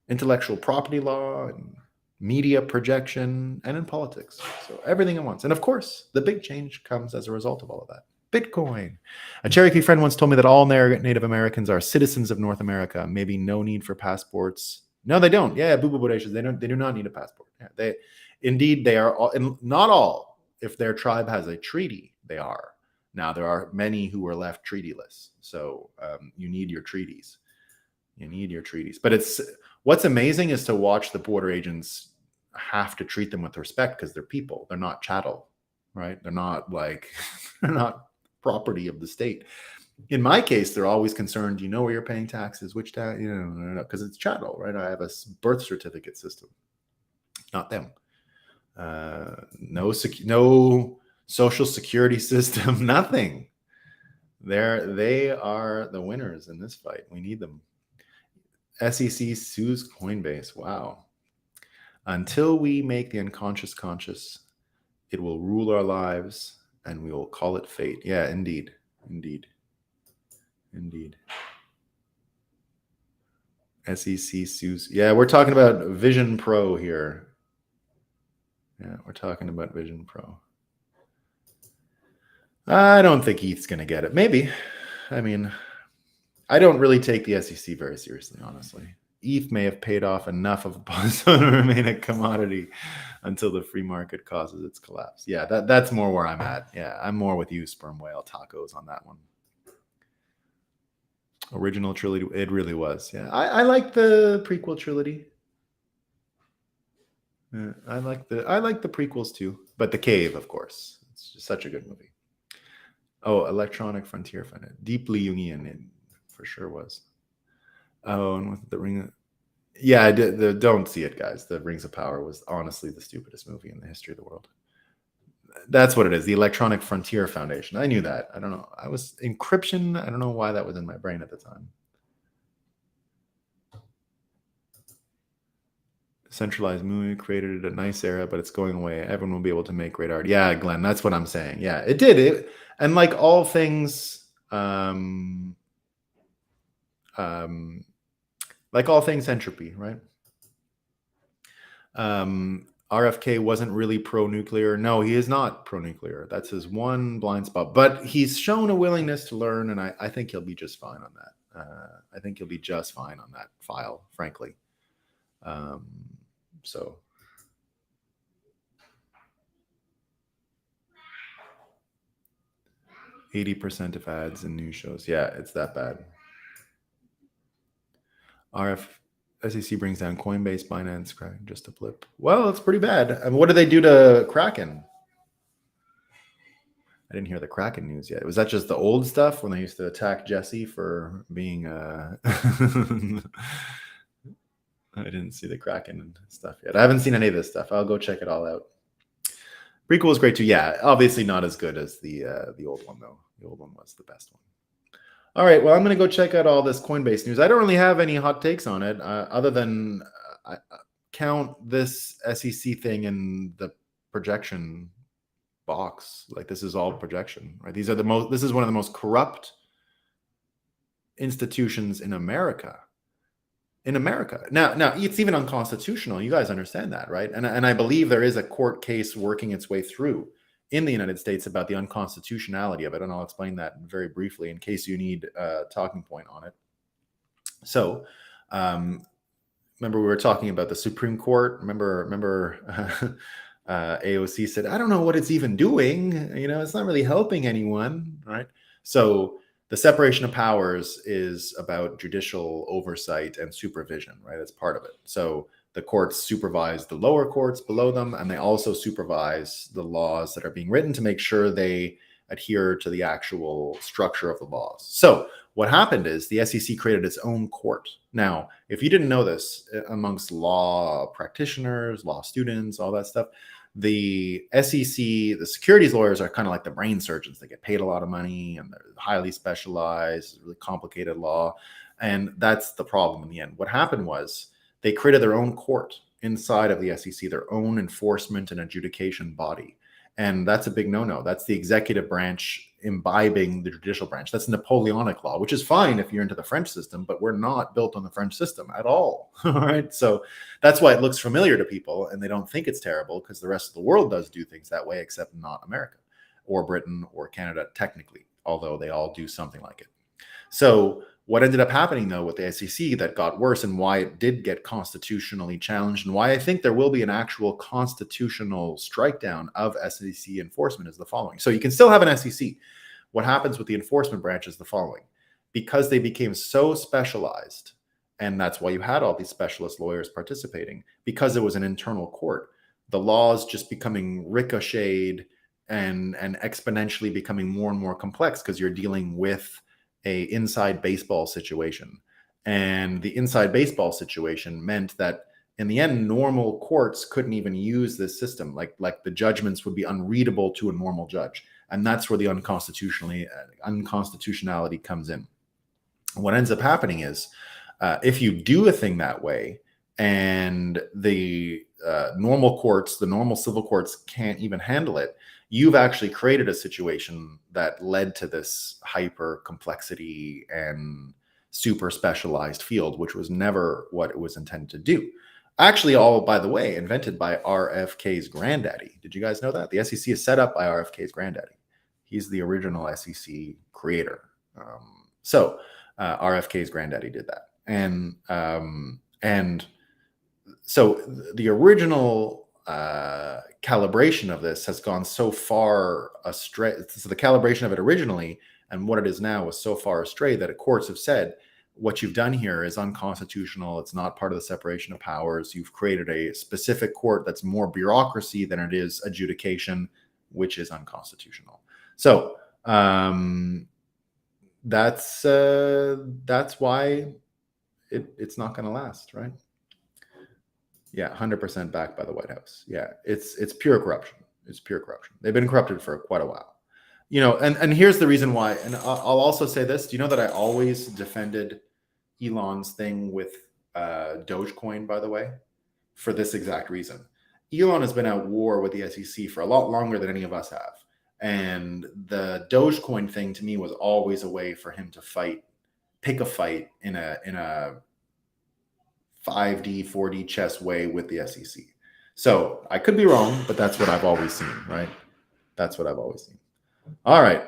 intellectual property law and media projection and in politics. So everything at once. And of course, the big change comes as a result of all of that. Bitcoin. A Cherokee friend once told me that all Native Americans are citizens of North America. Maybe no need for passports. No, they don't. Yeah, boo boo bodacious. They do not need a passport. Yeah, they are all, and not all. If their tribe has a treaty, they are. Now there are many who are left treatyless. So you need your treaties. But it's what's amazing is to watch the border agents have to treat them with respect because they're people. They're not chattel, right? They're not like they're not property of the state. In my case, they're always concerned, where you're paying taxes, which tax, because it's chattel, right? I have a birth certificate system, not them. No social security system, nothing. They are the winners in this fight. We need them. SEC sues Coinbase. Wow. Until we make the unconscious conscious, it will rule our lives and we will call it fate. Yeah, indeed. Indeed. Indeed. SEC sues. Yeah, we're talking about Vision Pro here. Yeah, we're talking about Vision Pro. I don't think Heath's going to get it. Maybe. I mean, I don't really take the SEC very seriously, honestly. ETH may have paid off enough of a pause to remain a commodity until the free market causes its collapse. Yeah, that's more where I'm at. Yeah, I'm more with you, Sperm Whale Tacos, on that one. Original trilogy, it really was. Yeah, I like the prequel trilogy. Yeah, I like the prequels too, but The Cave, of course, it's just such a good movie. Oh, Electronic Frontier, found it deeply Jungian. It for sure was. Oh, and with the Ring. Yeah, I did. Don't see it, guys. The Rings of Power was honestly the stupidest movie in the history of the world. That's what it is. The Electronic Frontier Foundation. I knew that. I don't know. I was encryption. I don't know why that was in my brain at the time. Centralized movie created a nice era, but it's going away. Everyone will be able to make great art. Yeah, Glenn, that's what I'm saying. Yeah, it did. And like all things, like all things entropy, right? RFK wasn't really pro-nuclear. No, he is not pro-nuclear. That's his one blind spot. But he's shown a willingness to learn, and I think he'll be just fine on that. I think he'll be just fine on that file, frankly. So 80% of ads and news shows. Yeah, it's that bad. SEC brings down Coinbase, Binance, Kraken, just a blip. Well, it's pretty bad. I mean, what did they do to Kraken? I didn't hear the Kraken news yet. Was that just the old stuff when they used to attack Jesse for being I didn't see the Kraken stuff yet. I haven't seen any of this stuff. I'll go check it all out. Prequel was great too. Yeah, obviously not as good as the old one though. The old one was the best one. All right, well, I'm going to go check out all this Coinbase news. I don't really have any hot takes on it other than count this SEC thing in the projection box. Like, this is all projection, right? This is one of the most corrupt institutions in America. Now it's even unconstitutional. You guys understand that, right? And I believe there is a court case working its way through in the United States about the unconstitutionality of it, and I'll explain that very briefly in case you need a talking point on it. So, remember we were talking about the Supreme Court. Remember AOC said, "I don't know what it's even doing. It's not really helping anyone." Right? So the separation of powers is about judicial oversight and supervision, right? That's part of it. So the courts supervise the lower courts below them, and they also supervise the laws that are being written to make sure they adhere to the actual structure of the laws. So what happened is the SEC created its own court. Now, if you didn't know this, amongst law practitioners, law students, all that stuff, the SEC, the securities lawyers are kind of like the brain surgeons. They get paid a lot of money and they're highly specialized, really complicated law. And that's the problem in the end. What happened was they created their own court inside of the SEC, their own enforcement and adjudication body. And that's a big no-no. That's the executive branch imbibing the judicial branch. That's Napoleonic law, which is fine if you're into the French system, but we're not built on the French system at all. All right. So that's why it looks familiar to people and they don't think it's terrible because the rest of the world does do things that way, except not America or Britain or Canada, technically, although they all do something like it. So what ended up happening, though, with the SEC that got worse and why it did get constitutionally challenged and why I think there will be an actual constitutional strike down of SEC enforcement is the following. So you can still have an SEC. What happens with the enforcement branch is the following. Because they became so specialized, and that's why you had all these specialist lawyers participating, because it was an internal court, the laws just becoming ricocheted and exponentially becoming more and more complex because you're dealing with a inside baseball situation. And the inside baseball situation meant that in the end, normal courts couldn't even use this system. Like the judgments would be unreadable to a normal judge. And that's where the unconstitutionality comes in. What ends up happening is if you do a thing that way and the normal courts, the normal civil courts can't even handle it, you've actually created a situation that led to this hyper complexity and super specialized field, which was never what it was intended to do. Actually, all, by the way, invented by RFK's granddaddy. Did you guys know that? The SEC is set up by RFK's granddaddy. He's the original SEC creator. So RFK's granddaddy did that. And so the original calibration of this has gone so far astray. So the calibration of it originally and what it is now was so far astray that courts have said, what you've done here is unconstitutional. It's not part of the separation of powers. You've created a specific court that's more bureaucracy than it is adjudication, which is unconstitutional. So that's why it's not going to last, right? Yeah, 100% backed by the White House. Yeah, it's pure corruption. It's pure corruption. They've been corrupted for quite a while. And here's the reason why. And I'll also say this. Do you know that I always defended Elon's thing with Dogecoin, by the way, for this exact reason? Elon has been at war with the SEC for a lot longer than any of us have. And the Dogecoin thing to me was always a way for him to pick a fight in a 5D, 4D chess way with the SEC. So I could be wrong, but that's what I've always seen, right? That's what I've always seen. All right.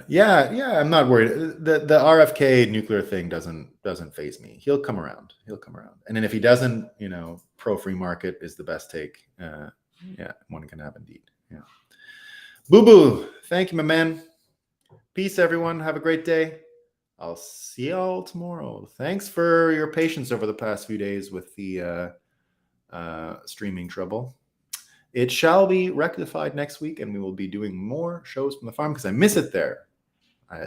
Yeah, I'm not worried. The RFK nuclear thing doesn't faze me. He'll come around. And then if he doesn't, pro free market is the best take. Yeah, one can have indeed. Yeah. Boo boo. Thank you, my man. Peace, everyone. Have a great day. I'll see y'all tomorrow. Thanks for your patience over the past few days with the streaming trouble. It shall be rectified next week, and we will be doing more shows from the farm because I miss it there.